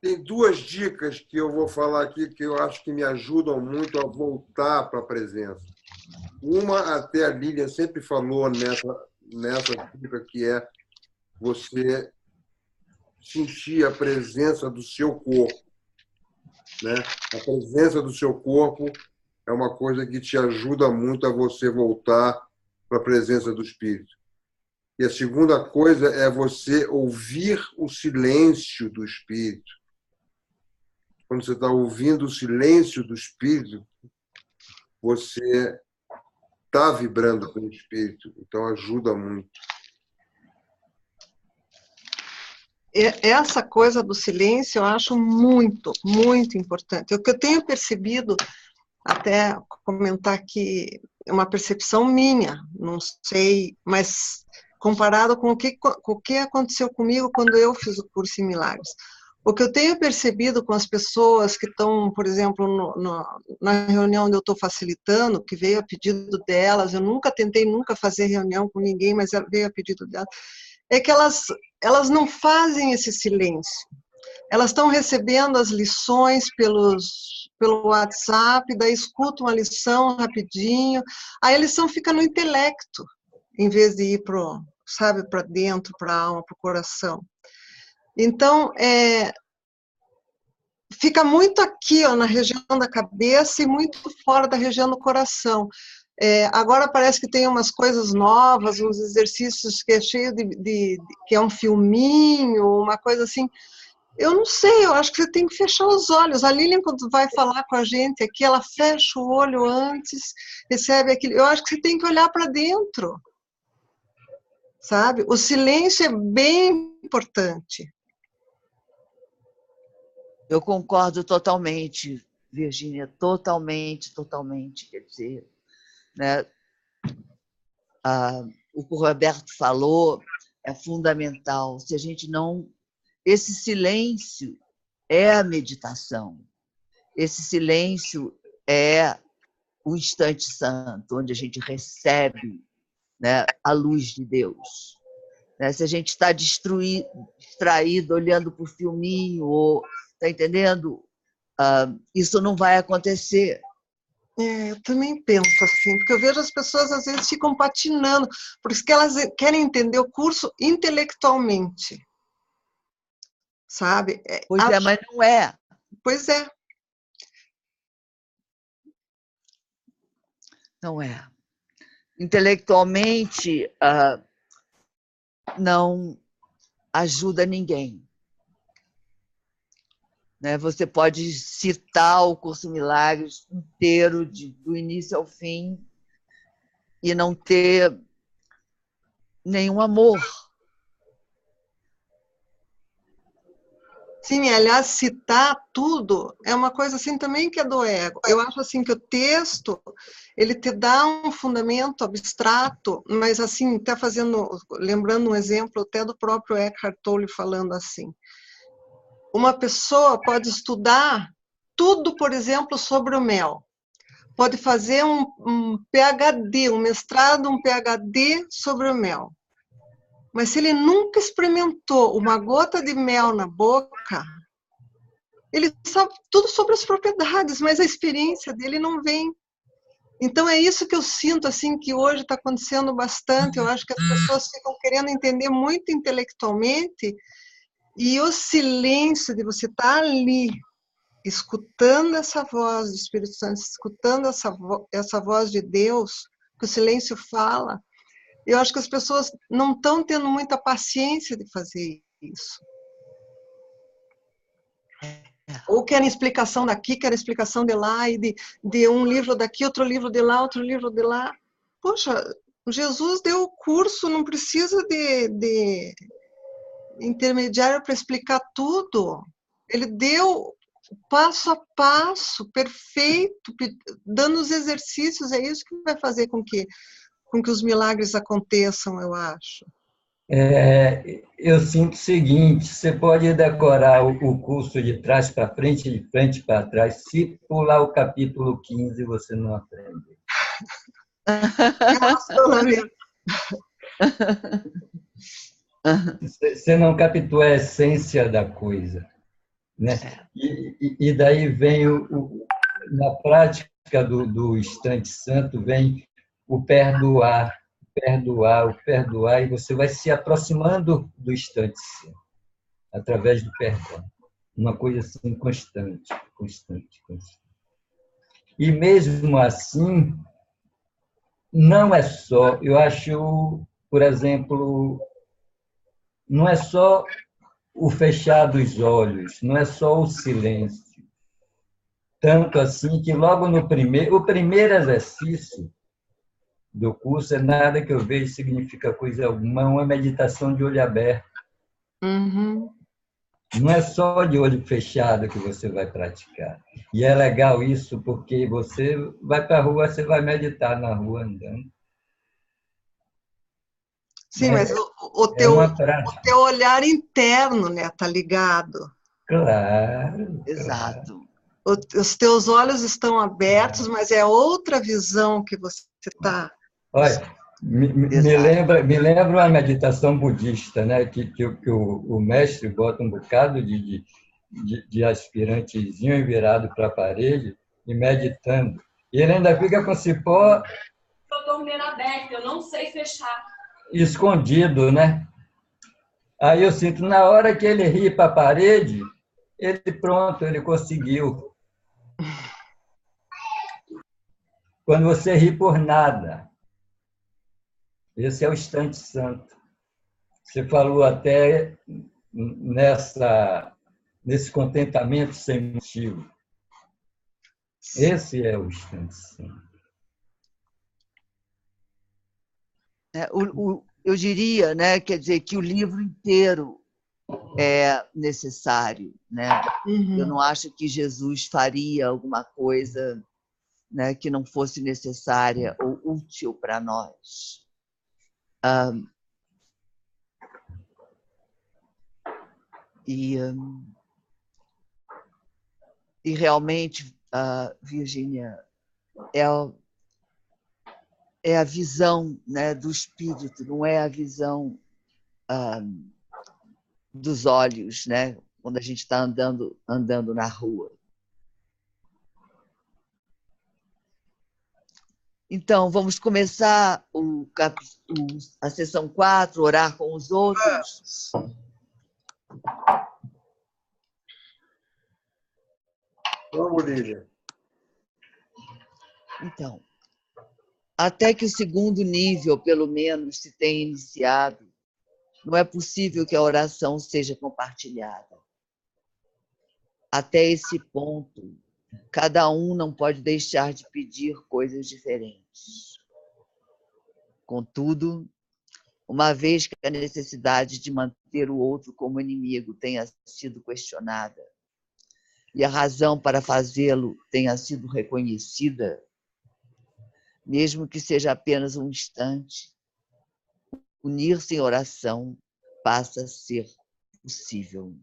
Tem duas dicas que eu vou falar aqui que eu acho que me ajudam muito a voltar para a presença. Uma, até a Lilian sempre falou nessa dica, que é você sentir a presença do seu corpo, né? A presença do seu corpo é uma coisa que te ajuda muito a você voltar para a presença do Espírito. E a segunda coisa é você ouvir o silêncio do Espírito. Quando você está ouvindo o silêncio do Espírito, você está vibrando com o Espírito. Então, ajuda muito. Essa coisa do silêncio eu acho muito, muito importante. O que eu tenho percebido, até comentar aqui, é uma percepção minha, não sei, mas comparado com o que aconteceu comigo quando eu fiz o curso em Milagres. O que eu tenho percebido com as pessoas que estão, por exemplo, na reunião onde eu estou facilitando, que veio a pedido delas, eu nunca tentei fazer reunião com ninguém, mas veio a pedido delas, é que elas não fazem esse silêncio. Elas estão recebendo as lições pelo WhatsApp, daí escutam a lição rapidinho, aí a lição fica no intelecto, em vez de ir para dentro, para a alma, para o coração. Então, fica muito aqui, ó, na região da cabeça e muito fora da região do coração. Agora parece que tem umas coisas novas, uns exercícios que é cheio que é um filminho, uma coisa assim. Eu não sei, eu acho que você tem que fechar os olhos. A Lilian, quando vai falar com a gente aqui, ela fecha o olho antes, recebe aquilo. Eu acho que você tem que olhar para dentro, sabe? O silêncio é bem importante. Eu concordo totalmente, Virgínia, totalmente. Quer dizer, né, o que o Roberto falou é fundamental. Se a gente não... Esse silêncio é a meditação. Esse silêncio é o instante santo, onde a gente recebe, né, a luz de Deus. Se a gente está distraído, olhando para o filminho, ou está entendendo? Isso não vai acontecer. Eu também penso assim, porque eu vejo as pessoas às vezes ficam patinando, porque elas querem entender o curso intelectualmente, sabe? Pois é, mas não é. Pois é. Não é. Intelectualmente, não ajuda ninguém. Você pode citar o Curso Milagres inteiro, do início ao fim, e não ter nenhum amor. Sim, aliás, citar tudo é uma coisa assim também que é do ego. Eu acho assim que o texto, ele te dá um fundamento abstrato, mas assim, até lembrando um exemplo até do próprio Eckhart Tolle falando assim. Uma pessoa pode estudar tudo, por exemplo, sobre o mel. Pode fazer um PhD, um mestrado, um PhD sobre o mel. Mas se ele nunca experimentou uma gota de mel na boca, ele sabe tudo sobre as propriedades, mas a experiência dele não vem. Então é isso que eu sinto assim que hoje está acontecendo bastante. Eu acho que as pessoas ficam querendo entender muito intelectualmente, e o silêncio de você estar ali, escutando essa voz do Espírito Santo, escutando essa voz de Deus, que o silêncio fala, eu acho que as pessoas não estão tendo muita paciência de fazer isso. Ou querem explicação daqui, querem explicação de lá, e de um livro daqui, outro livro de lá, outro livro de lá. Poxa, Jesus deu o curso, não precisa de intermediário para explicar tudo. Ele deu passo a passo, perfeito, dando os exercícios. É isso que vai fazer com que os milagres aconteçam, eu acho. Eu sinto o seguinte: você pode decorar o curso de trás para frente, de frente para trás, se pular o capítulo 15 você não aprende. Você não captou a essência da coisa, né? E daí vem na prática do instante santo vem o perdoar, o perdoar, e você vai se aproximando do instante santo através do perdão. Uma coisa assim constante, constante, constante. E mesmo assim, não é só, eu acho, por exemplo, não é só o fechar dos olhos, não é só o silêncio. Tanto assim que logo no o primeiro exercício do curso é nada que eu vejo significa coisa alguma, é uma meditação de olho aberto. Uhum. Não é só de olho fechado que você vai praticar. E é legal isso, porque você vai para a rua, você vai meditar na rua andando. Sim, mas o teu olhar interno, né, tá ligado. Claro. Exato. Os teus olhos estão abertos, mas é outra visão que você está. Olha, me lembra uma meditação budista, né? Que o mestre bota um bocado de aspirantezinho virado para a parede e meditando. E ele ainda fica com o cipó. Eu estou com ele aberto, eu não sei fechar. Escondido, né? Aí eu sinto, na hora que ele ri para a parede, ele conseguiu. Quando você ri por nada, esse é o instante santo. Você falou até nesse contentamento sem motivo. Esse é o instante santo. Eu diria, né, quer dizer, que o livro inteiro é necessário, né? Uhum. Eu não acho que Jesus faria alguma coisa, né, que não fosse necessária ou útil para nós. E realmente, Virgínia, é a visão, né, do espírito, não é a visão dos olhos, né, quando a gente está andando na rua. Então, vamos começar a sessão 4, orar com os outros. Vamos, Lília. Então, até que o segundo nível, pelo menos, se tenha iniciado, não é possível que a oração seja compartilhada. Até esse ponto, cada um não pode deixar de pedir coisas diferentes. Contudo, uma vez que a necessidade de manter o outro como inimigo tenha sido questionada e a razão para fazê-lo tenha sido reconhecida, mesmo que seja apenas um instante, unir-se em oração passa a ser possível.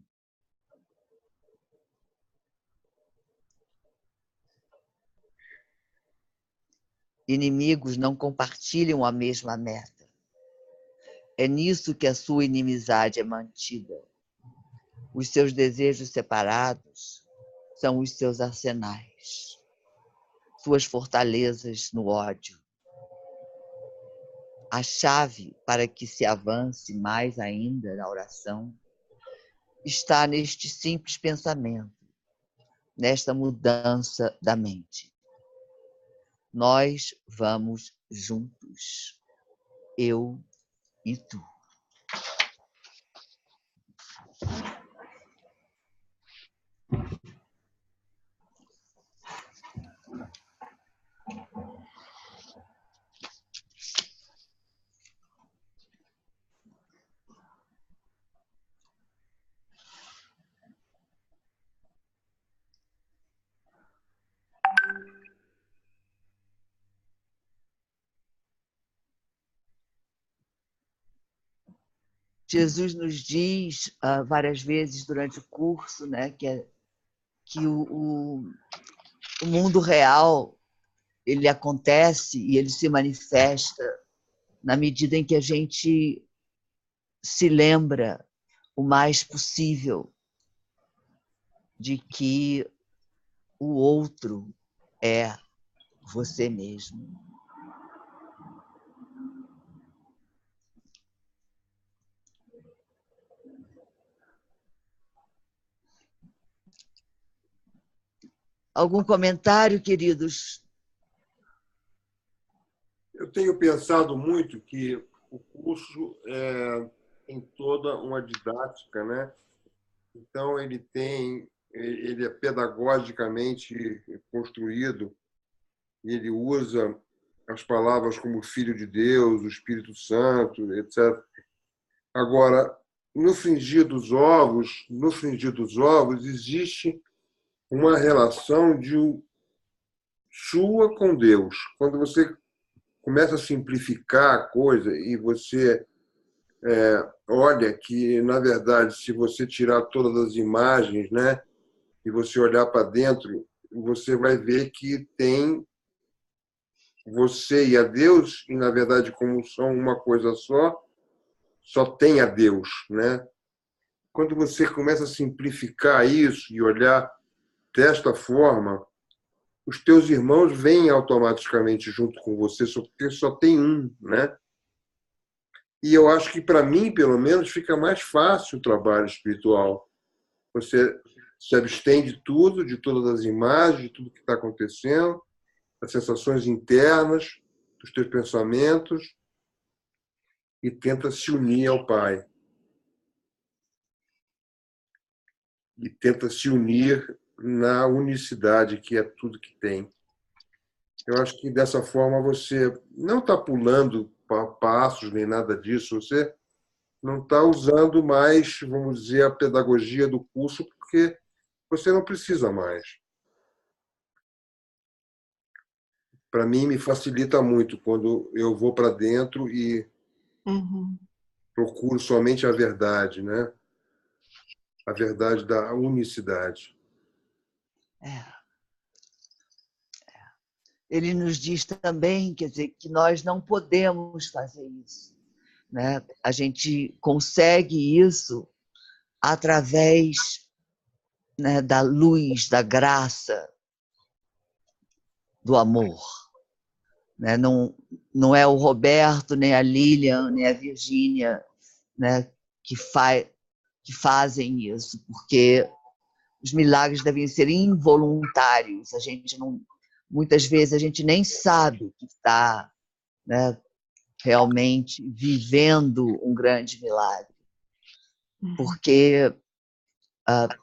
Inimigos não compartilham a mesma meta. É nisso que a sua inimizade é mantida. Os seus desejos separados são os seus arsenais, suas fortalezas no ódio. A chave para que se avance mais ainda na oração está neste simples pensamento, nesta mudança da mente. Nós vamos juntos, eu e tu. Jesus nos diz várias vezes durante o curso, né, que o mundo real ele acontece e ele se manifesta na medida em que a gente se lembra o mais possível de que o outro é você mesmo. Algum comentário, queridos? Eu tenho pensado muito que o curso tem toda uma didática, né? Então ele é pedagogicamente construído e ele usa as palavras como Filho de Deus, o Espírito Santo, etc. Agora, no frigir dos ovos existe uma relação de sua com Deus. Quando você começa a simplificar a coisa e você olha que, na verdade, se você tirar todas as imagens, né, e você olhar para dentro, você vai ver que tem você e a Deus, e, na verdade, como são uma coisa só tem a Deus, né? Quando você começa a simplificar isso e olhar desta forma, os teus irmãos vêm automaticamente junto com você, porque só tem um, né? E eu acho que, para mim, pelo menos, fica mais fácil o trabalho espiritual. Você se abstém de tudo, de todas as imagens, de tudo que está acontecendo, das sensações internas, dos teus pensamentos, e tenta se unir ao Pai. E tenta se unir na unicidade, que é tudo que tem. Eu acho que dessa forma você não está pulando passos nem nada disso, você não está usando mais, vamos dizer, a pedagogia do curso, porque você não precisa mais. Para mim, me facilita muito quando eu vou para dentro e procuro somente a verdade, né? A verdade da unicidade. Ele nos diz também, quer dizer, que nós não podemos fazer isso, né? A gente consegue isso através, né, da luz, da graça, do amor, né? Não é o Roberto, nem a Lilian, nem a Virgínia, né, que fazem isso, porque os milagres devem ser involuntários. A gente não, muitas vezes a gente nem sabe que está, né, realmente vivendo um grande milagre, porque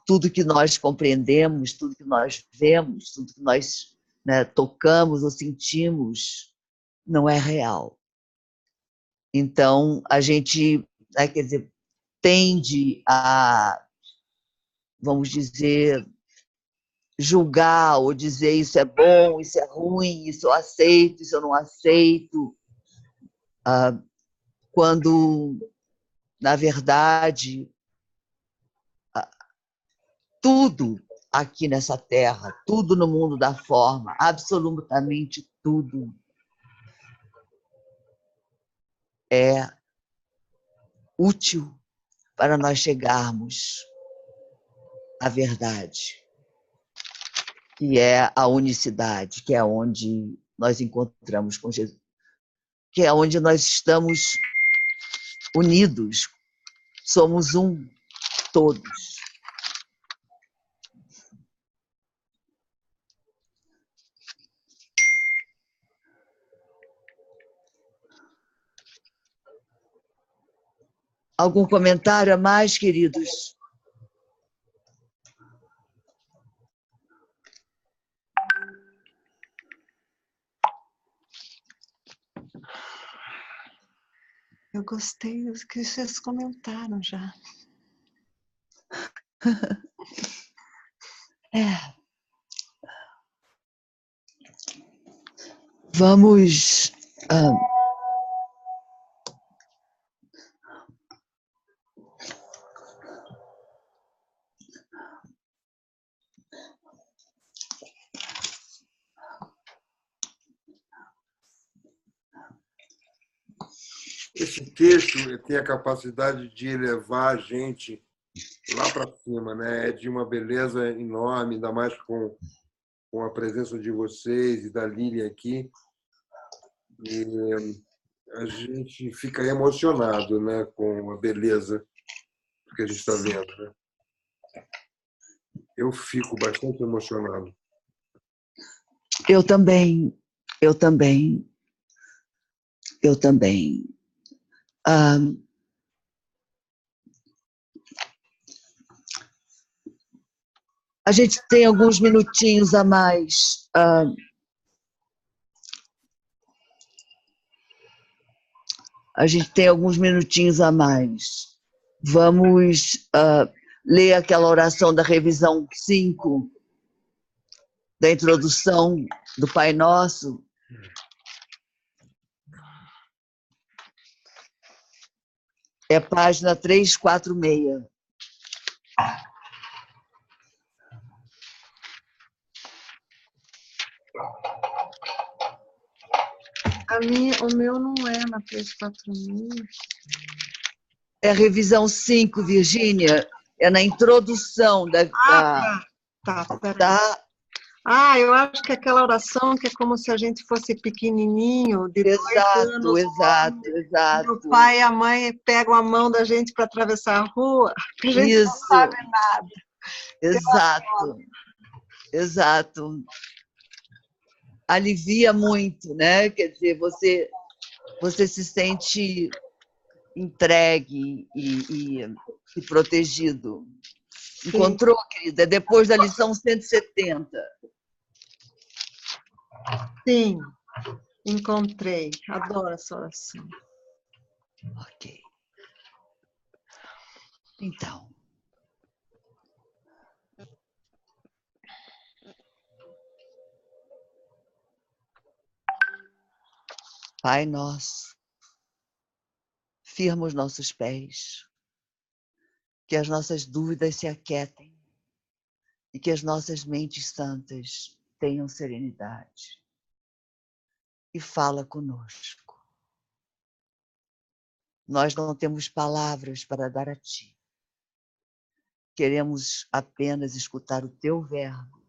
tudo que nós compreendemos, tudo que nós vemos, tudo que nós, né, tocamos ou sentimos não é real. Então a gente, né, quer dizer, tende a, vamos dizer, julgar ou dizer isso é bom, isso é ruim, isso eu aceito, isso eu não aceito, quando, na verdade, tudo aqui nessa terra, tudo no mundo da forma, absolutamente tudo, é útil para nós chegarmos à verdade, que é a unicidade, que é onde nós encontramos com Jesus, que é onde nós estamos unidos, somos um, todos. Algum comentário a mais, queridos? Eu gostei do que vocês comentaram já. Vamos... esse texto tem a capacidade de elevar a gente lá para cima, né? É de uma beleza enorme, ainda mais com a presença de vocês e da Lilian aqui. E a gente fica emocionado, né, com a beleza que a gente está vendo, né? Eu fico bastante emocionado. Eu também, eu também, eu também. Ah, a gente tem alguns minutinhos a mais. A gente tem alguns minutinhos a mais. Vamos ler aquela oração da revisão 5, da introdução do Pai Nosso. É página 346. O meu não é na 346. É a revisão 5, Virgínia. É na introdução da... Tá. Eu acho que aquela oração que é como se a gente fosse pequenininho, de 2 anos. Exato. O pai e a mãe pegam a mão da gente para atravessar a rua, que a gente não sabe nada. Exato. Alivia muito, né? Quer dizer, você se sente entregue e protegido. Encontrou, querida? É depois da lição 170. Sim, encontrei. Adoro essa oração. Ok. Então. Pai nosso, firma os nossos pés, que as nossas dúvidas se aquietem e que as nossas mentes santas tenham serenidade. E fala conosco. Nós não temos palavras para dar a Ti. Queremos apenas escutar o Teu verbo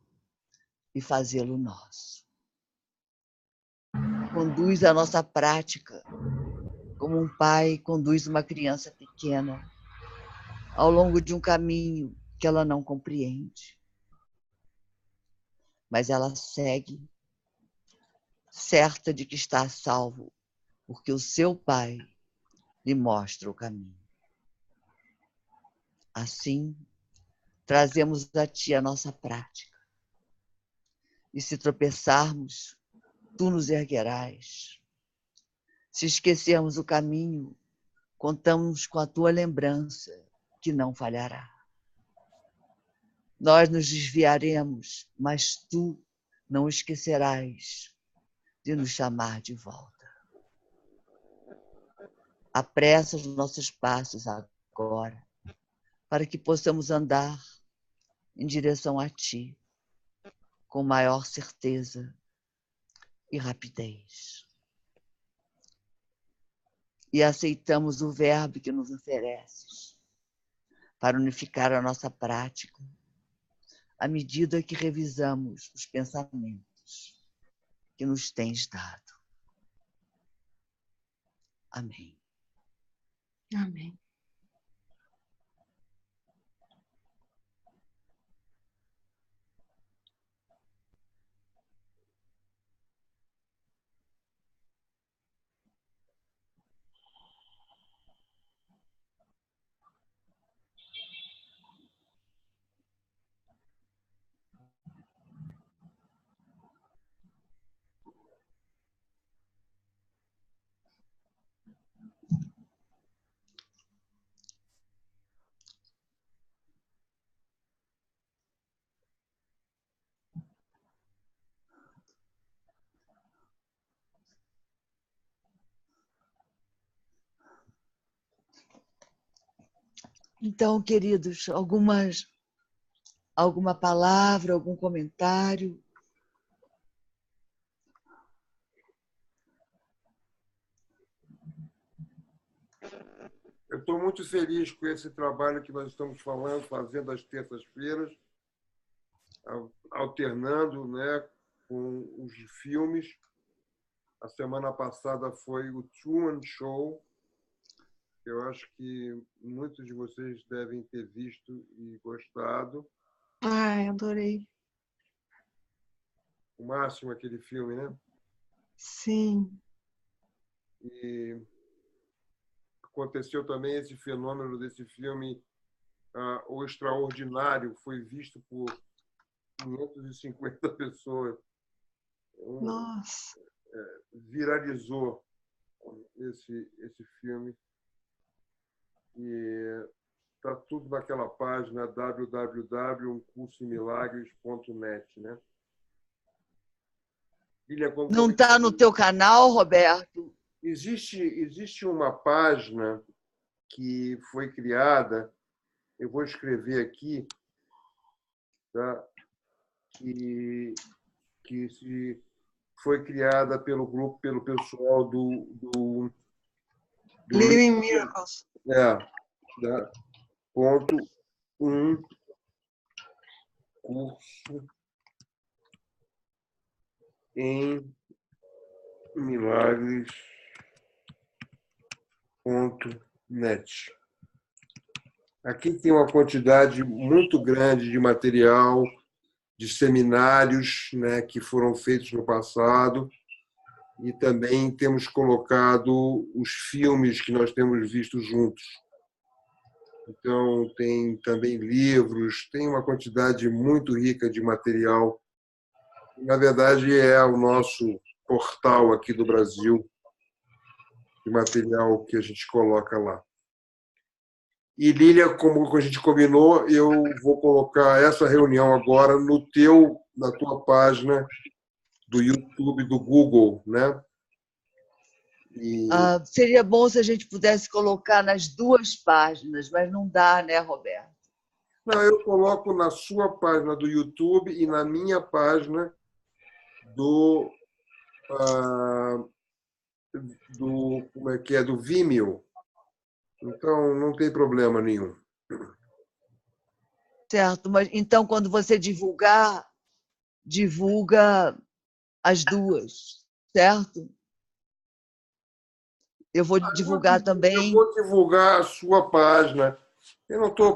e fazê-lo nosso. Conduz a nossa prática como um pai conduz uma criança pequena ao longo de um caminho que ela não compreende. Mas ela segue, certa de que está a salvo, porque o seu pai lhe mostra o caminho. Assim, trazemos a Ti a nossa prática. E se tropeçarmos, Tu nos erguerás. Se esquecermos o caminho, contamos com a Tua lembrança, que não falhará. Nós nos desviaremos, mas Tu não esquecerás de nos chamar de volta. Apressa os nossos passos agora, para que possamos andar em direção a Ti, com maior certeza e rapidez. E aceitamos o verbo que nos ofereces, para unificar a nossa prática, à medida que revisamos os pensamentos que nos tens dado. Amém. Amém. Então, queridos, alguma palavra, algum comentário? Eu estou muito feliz com esse trabalho que nós estamos fazendo às terças-feiras, alternando, né, com os filmes. A semana passada foi o Truman Show. Eu acho que muitos de vocês devem ter visto e gostado. Ai, adorei. O máximo aquele filme, né? Sim. E aconteceu também esse fenômeno desse filme, O Extraordinário, foi visto por 550 pessoas. Nossa. Viralizou esse filme. E está tudo naquela página www.umcursoemmilagres.net, né? Não está no teu canal, Roberto? Existe uma página que foi criada, eu vou escrever aqui, tá? que foi criada pelo pessoal do Living Miracles. Ponto curso em milagres.net. Aqui tem uma quantidade muito grande de material, de seminários, né, que foram feitos no passado, e também temos colocado os filmes que nós temos visto juntos. Então, tem também livros, tem uma quantidade muito rica de material. Na verdade, é o nosso portal aqui do Brasil, de material que a gente coloca lá. E, Lília, como a gente combinou, eu vou colocar essa reunião agora na tua página do YouTube, do Google, né? Seria bom se a gente pudesse colocar nas duas páginas, mas não dá, né, Roberto? Não, eu coloco na sua página do YouTube e na minha página do do Vimeo. Então, não tem problema nenhum. Certo, mas então, quando você divulga as duas, certo? Eu vou divulgar também. Eu vou divulgar a sua página. Eu não estou...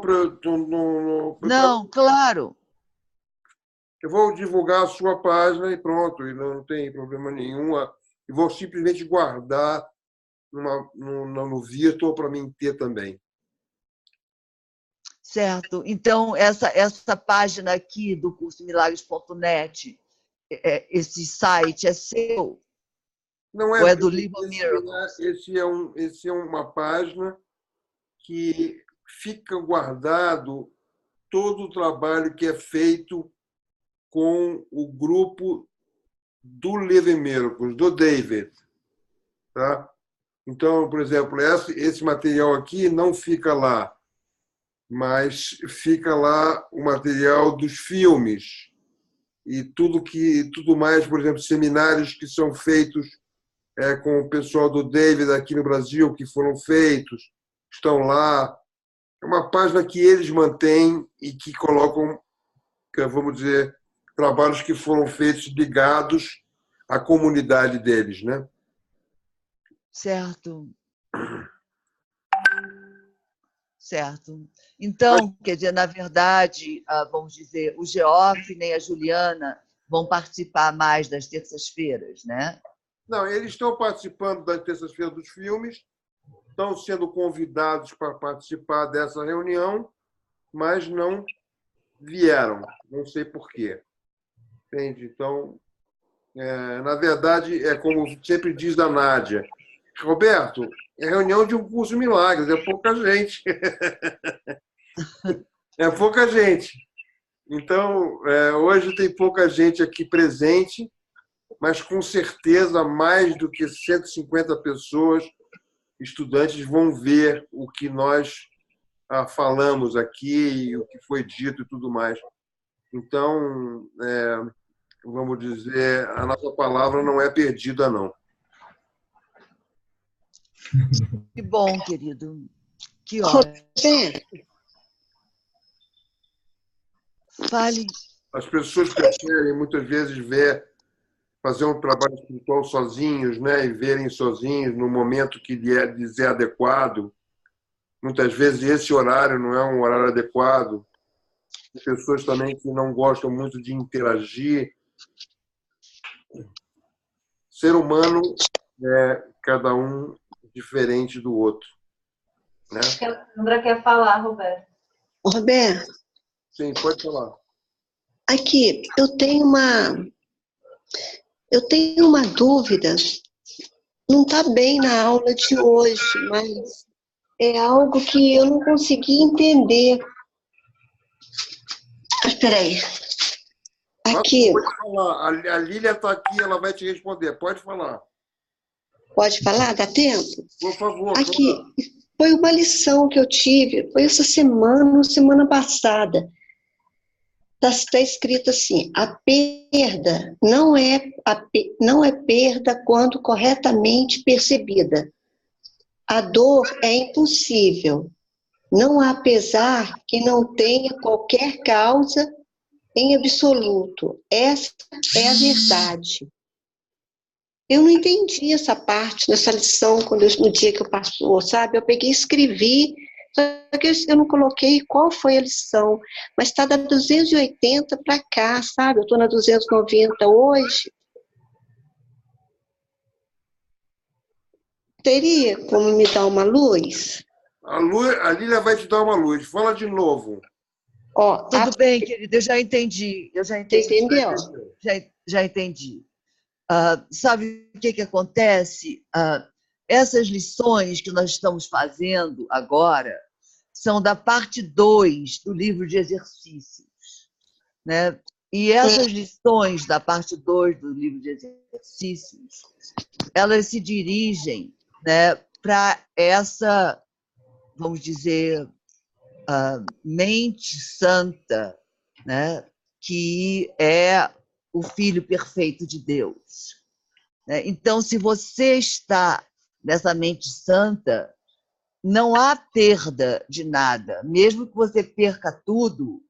Não, claro. Eu vou divulgar a sua página e pronto, e não tem problema nenhum. E vou simplesmente guardar no Virtual para mim ter também. Certo. Então, essa página aqui do cursoemilagres.net, esse site é seu? Não é, ou é do Living Miracles? Esse é uma página que fica guardado todo o trabalho que é feito com o grupo do Living Miracles, do David. Tá? Então, por exemplo, esse material aqui não fica lá, mas fica lá o material dos filmes e tudo mais, por exemplo, seminários que são feitos com o pessoal do David aqui no Brasil, que foram feitos, estão lá. É uma página que eles mantêm e que colocam, vamos dizer, trabalhos que foram feitos ligados à comunidade deles, né? Certo. Certo. Então, quer dizer, na verdade, vamos dizer, o Geoff nem a Juliana vão participar mais das terças-feiras, né? Não, eles estão participando das terças-feiras dos filmes, estão sendo convidados para participar dessa reunião, mas não vieram. Não sei por quê. Entende? Então, na verdade, é como sempre diz a Nádia. Roberto, é reunião de um curso de milagres, é pouca gente. É pouca gente. Então, hoje tem pouca gente aqui presente, mas com certeza mais do que 150 pessoas, estudantes, vão ver o que nós falamos aqui, o que foi dito e tudo mais. Então, vamos dizer, a nossa palavra não é perdida, não. Que bom, querido. Que hora? Rosé, Fale. As pessoas preferem muitas vezes fazer um trabalho espiritual sozinhos, né? E verem sozinhos no momento que lhes é adequado. Muitas vezes esse horário não é um horário adequado. Tem pessoas também que não gostam muito de interagir. Ser humano é cada um diferente do outro, né? A Sandra quer falar, Roberto. Roberto, Sim, pode falar. aqui, eu tenho uma dúvida. Não está bem na aula de hoje, mas é algo que eu não consegui entender. Espera aí. Aqui. Pode falar. A Lília está aqui, ela vai te responder. Pode falar. Pode falar? Dá tempo? Por favor. Aqui, foi uma lição que eu tive, foi essa semana passada. Está escrito assim: a perda não é perda quando corretamente percebida. A dor é impossível. Não há pesar que não tenha qualquer causa em absoluto. Essa é a verdade. Eu não entendi essa parte dessa lição no dia que eu passou, sabe? Eu peguei e escrevi, só que eu não coloquei qual foi a lição, mas está da 280 para cá, sabe? Eu estou na 290 hoje. Teria como me dar uma luz? A Lília vai te dar uma luz. Fala de novo. Ó, Tudo bem, querida, eu já entendi. Entendeu? Já entendi. Sabe o que acontece? Essas lições que nós estamos fazendo agora são da parte 2 do livro de exercícios, né? E essas lições da parte 2 do livro de exercícios, elas se dirigem, né, para essa, vamos dizer, mente santa, né, que é o Filho perfeito de Deus. Então, se você está nessa mente santa, não há perda de nada. Mesmo que você perca tudo,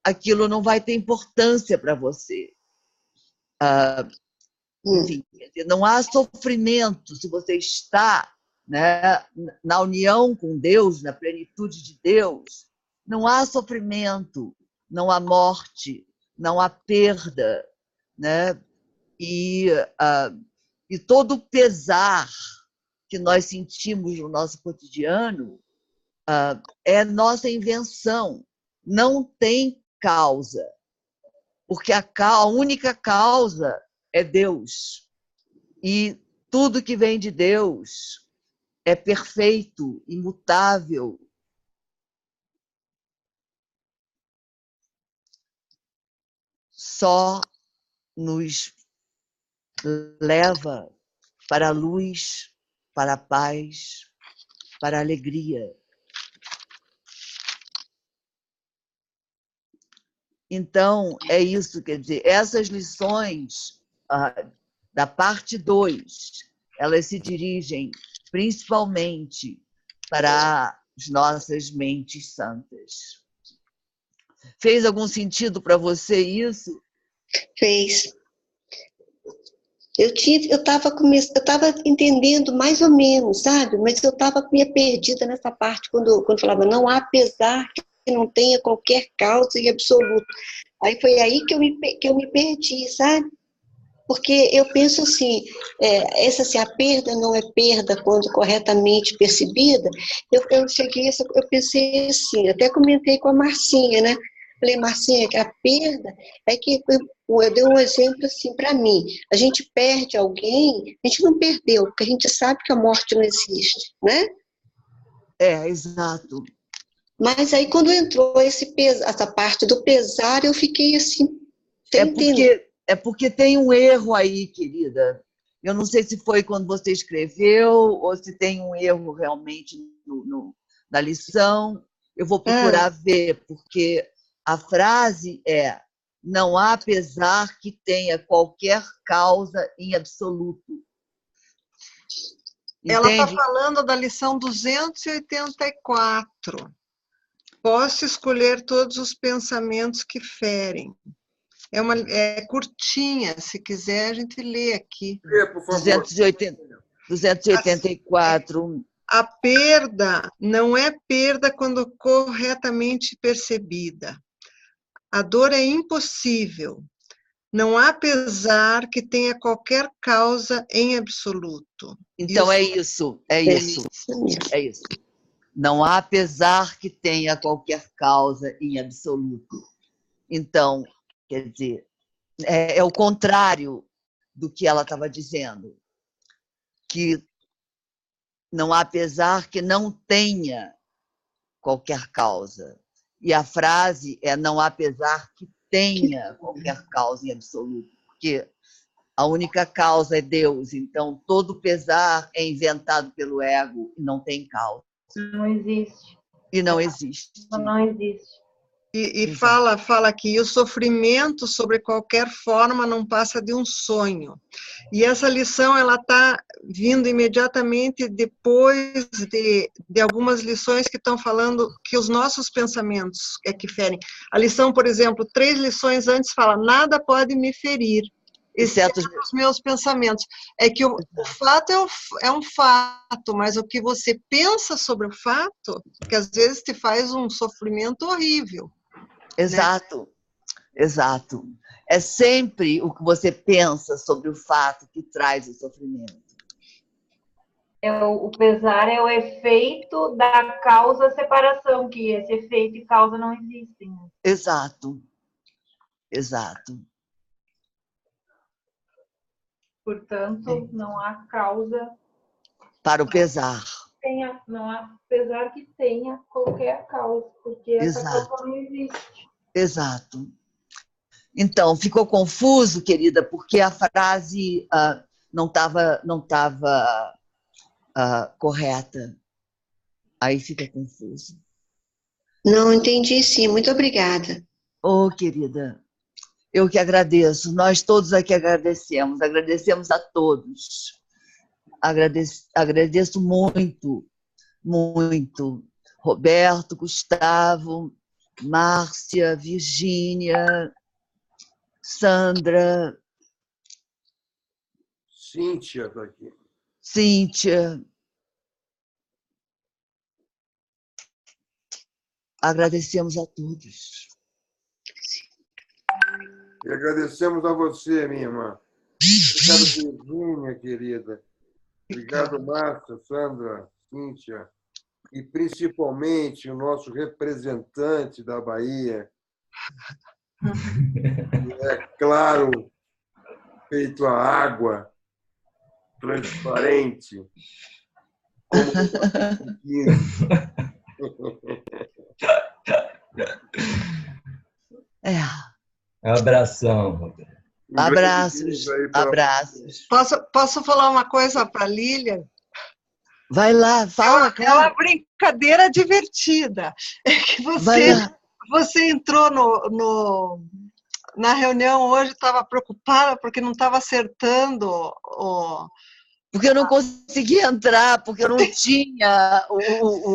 aquilo não vai ter importância para você. Enfim, não há sofrimento se você está, né, na união com Deus, na plenitude de Deus. Não há sofrimento, não há morte, não há perda, né? E todo o pesar que nós sentimos no nosso cotidiano é nossa invenção, não tem causa, porque a única causa é Deus. E tudo que vem de Deus é perfeito, imutável. Só nos leva para a luz, para a paz, para a alegria. Então, é isso, quer dizer, essas lições da parte 2, elas se dirigem principalmente para as nossas mentes santas. Fez algum sentido para você isso? Fez. Eu estava entendendo mais ou menos, sabe? Mas eu estava meio perdida nessa parte quando falava não há pesar que não tenha qualquer causa em absoluto. Aí foi aí que eu me perdi, sabe? Porque eu penso assim, a perda não é perda quando corretamente percebida. Eu pensei assim, até comentei com a Marcinha, né? Falei, Marcinha, que a perda é que, eu dei um exemplo assim para mim, a gente perde alguém, a gente não perdeu, porque a gente sabe que a morte não existe, né? Exato. Mas aí quando entrou essa parte do pesar, eu fiquei assim, É porque tem um erro aí, querida. Eu não sei se foi quando você escreveu ou se tem um erro realmente na lição. Eu vou procurar ver, porque a frase é: não há pesar que tenha qualquer causa em absoluto. Ela está Entende? falando da lição 284. Posso escolher todos os pensamentos que ferem. É curtinha, se quiser a gente lê aqui. Por favor. 284. A perda não é perda quando corretamente percebida. A dor é impossível. Não há pesar que tenha qualquer causa em absoluto. Então é isso. É isso. Não há pesar que tenha qualquer causa em absoluto. Então, quer dizer, é o contrário do que ela estava dizendo. Que não há pesar que não tenha qualquer causa. E a frase é não há pesar que tenha qualquer causa em absoluto. Porque a única causa é Deus. Então, todo pesar é inventado pelo ego e não tem causa. Não existe. E não existe. Não existe. E fala que o sofrimento, sobre qualquer forma, não passa de um sonho. E essa lição ela está vindo imediatamente depois de algumas lições que estão falando que os nossos pensamentos é que ferem. A lição, por exemplo, 3 lições antes fala, nada pode me ferir, exceto os meus pensamentos. É que o fato é um fato, mas o que você pensa sobre o fato, que às vezes te faz um sofrimento horrível. Exato, né? Exato. É sempre o que você pensa sobre o fato que traz o sofrimento. O pesar é o efeito da causa-separação, que esse efeito e causa não existem. Exato, exato. Portanto, não há causa para o pesar. Não há pesar que tenha qualquer causa, porque essa causa não existe. Exato. Então, ficou confuso, querida, porque a frase não estava correta. Aí fica confuso. Não, entendi sim. Muito obrigada. Oh, querida, eu que agradeço. Nós todos aqui agradecemos. Agradecemos a todos. Agradeço muito, muito. Roberto, Gustavo, Márcia, Virgínia, Sandra. Cíntia está aqui. Cíntia. Agradecemos a todos. E agradecemos a você, minha irmã. Obrigado, Virgínia, querida. Obrigado, Márcia, Sandra, Cíntia. E, principalmente, o nosso representante da Bahia, que é claro, feito a água, transparente, como Um abração, Roberto. Abraços, abraços. Posso falar uma coisa para a Lilian? Vai lá, fala. É uma brincadeira divertida. É que você entrou na reunião hoje, estava preocupada porque não estava acertando o... Porque eu não conseguia entrar, porque eu não tinha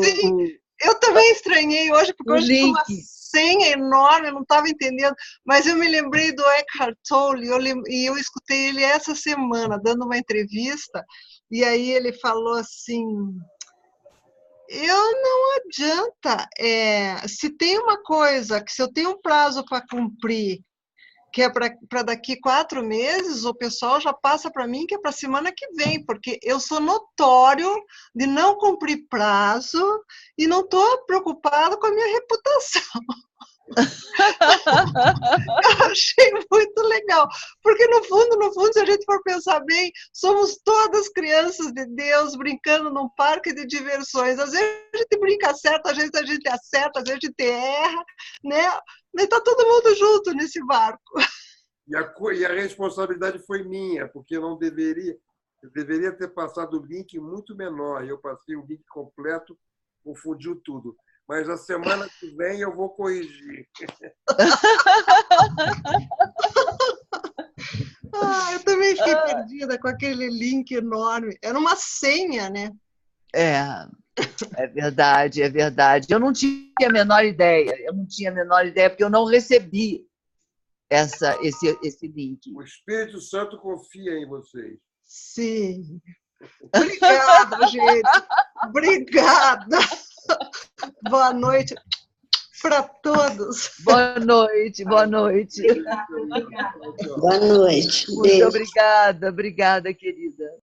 Sim, eu também estranhei hoje, porque hoje tinha uma senha enorme, eu não estava entendendo, mas eu me lembrei do Eckhart Tolle e eu escutei ele essa semana, dando uma entrevista, e aí ele falou assim, não adianta, se tem uma coisa, que se eu tenho um prazo para cumprir, que é para daqui 4 meses, o pessoal já passa para mim que é para a semana que vem, porque eu sou notório de não cumprir prazo e não estou preocupado com a minha reputação. Eu achei muito legal, porque no fundo, se a gente for pensar bem, somos todas crianças de Deus brincando num parque de diversões. Às vezes a gente brinca certo, às vezes a gente acerta, às vezes a gente erra, né? Mas está todo mundo junto nesse barco. E a responsabilidade foi minha, porque eu deveria ter passado o link muito menor. Eu passei o link completo, confundiu tudo. Mas na semana que vem eu vou corrigir. Eu também fiquei perdida. vida com aquele link enorme. Era uma senha, né? É verdade, é verdade. Eu não tinha a menor ideia, porque eu não recebi esse link. O Espírito Santo confia em vocês. Sim. Obrigada, gente. Obrigada. Boa noite para todos. Boa noite, boa noite. Boa noite. Muito obrigada, querida.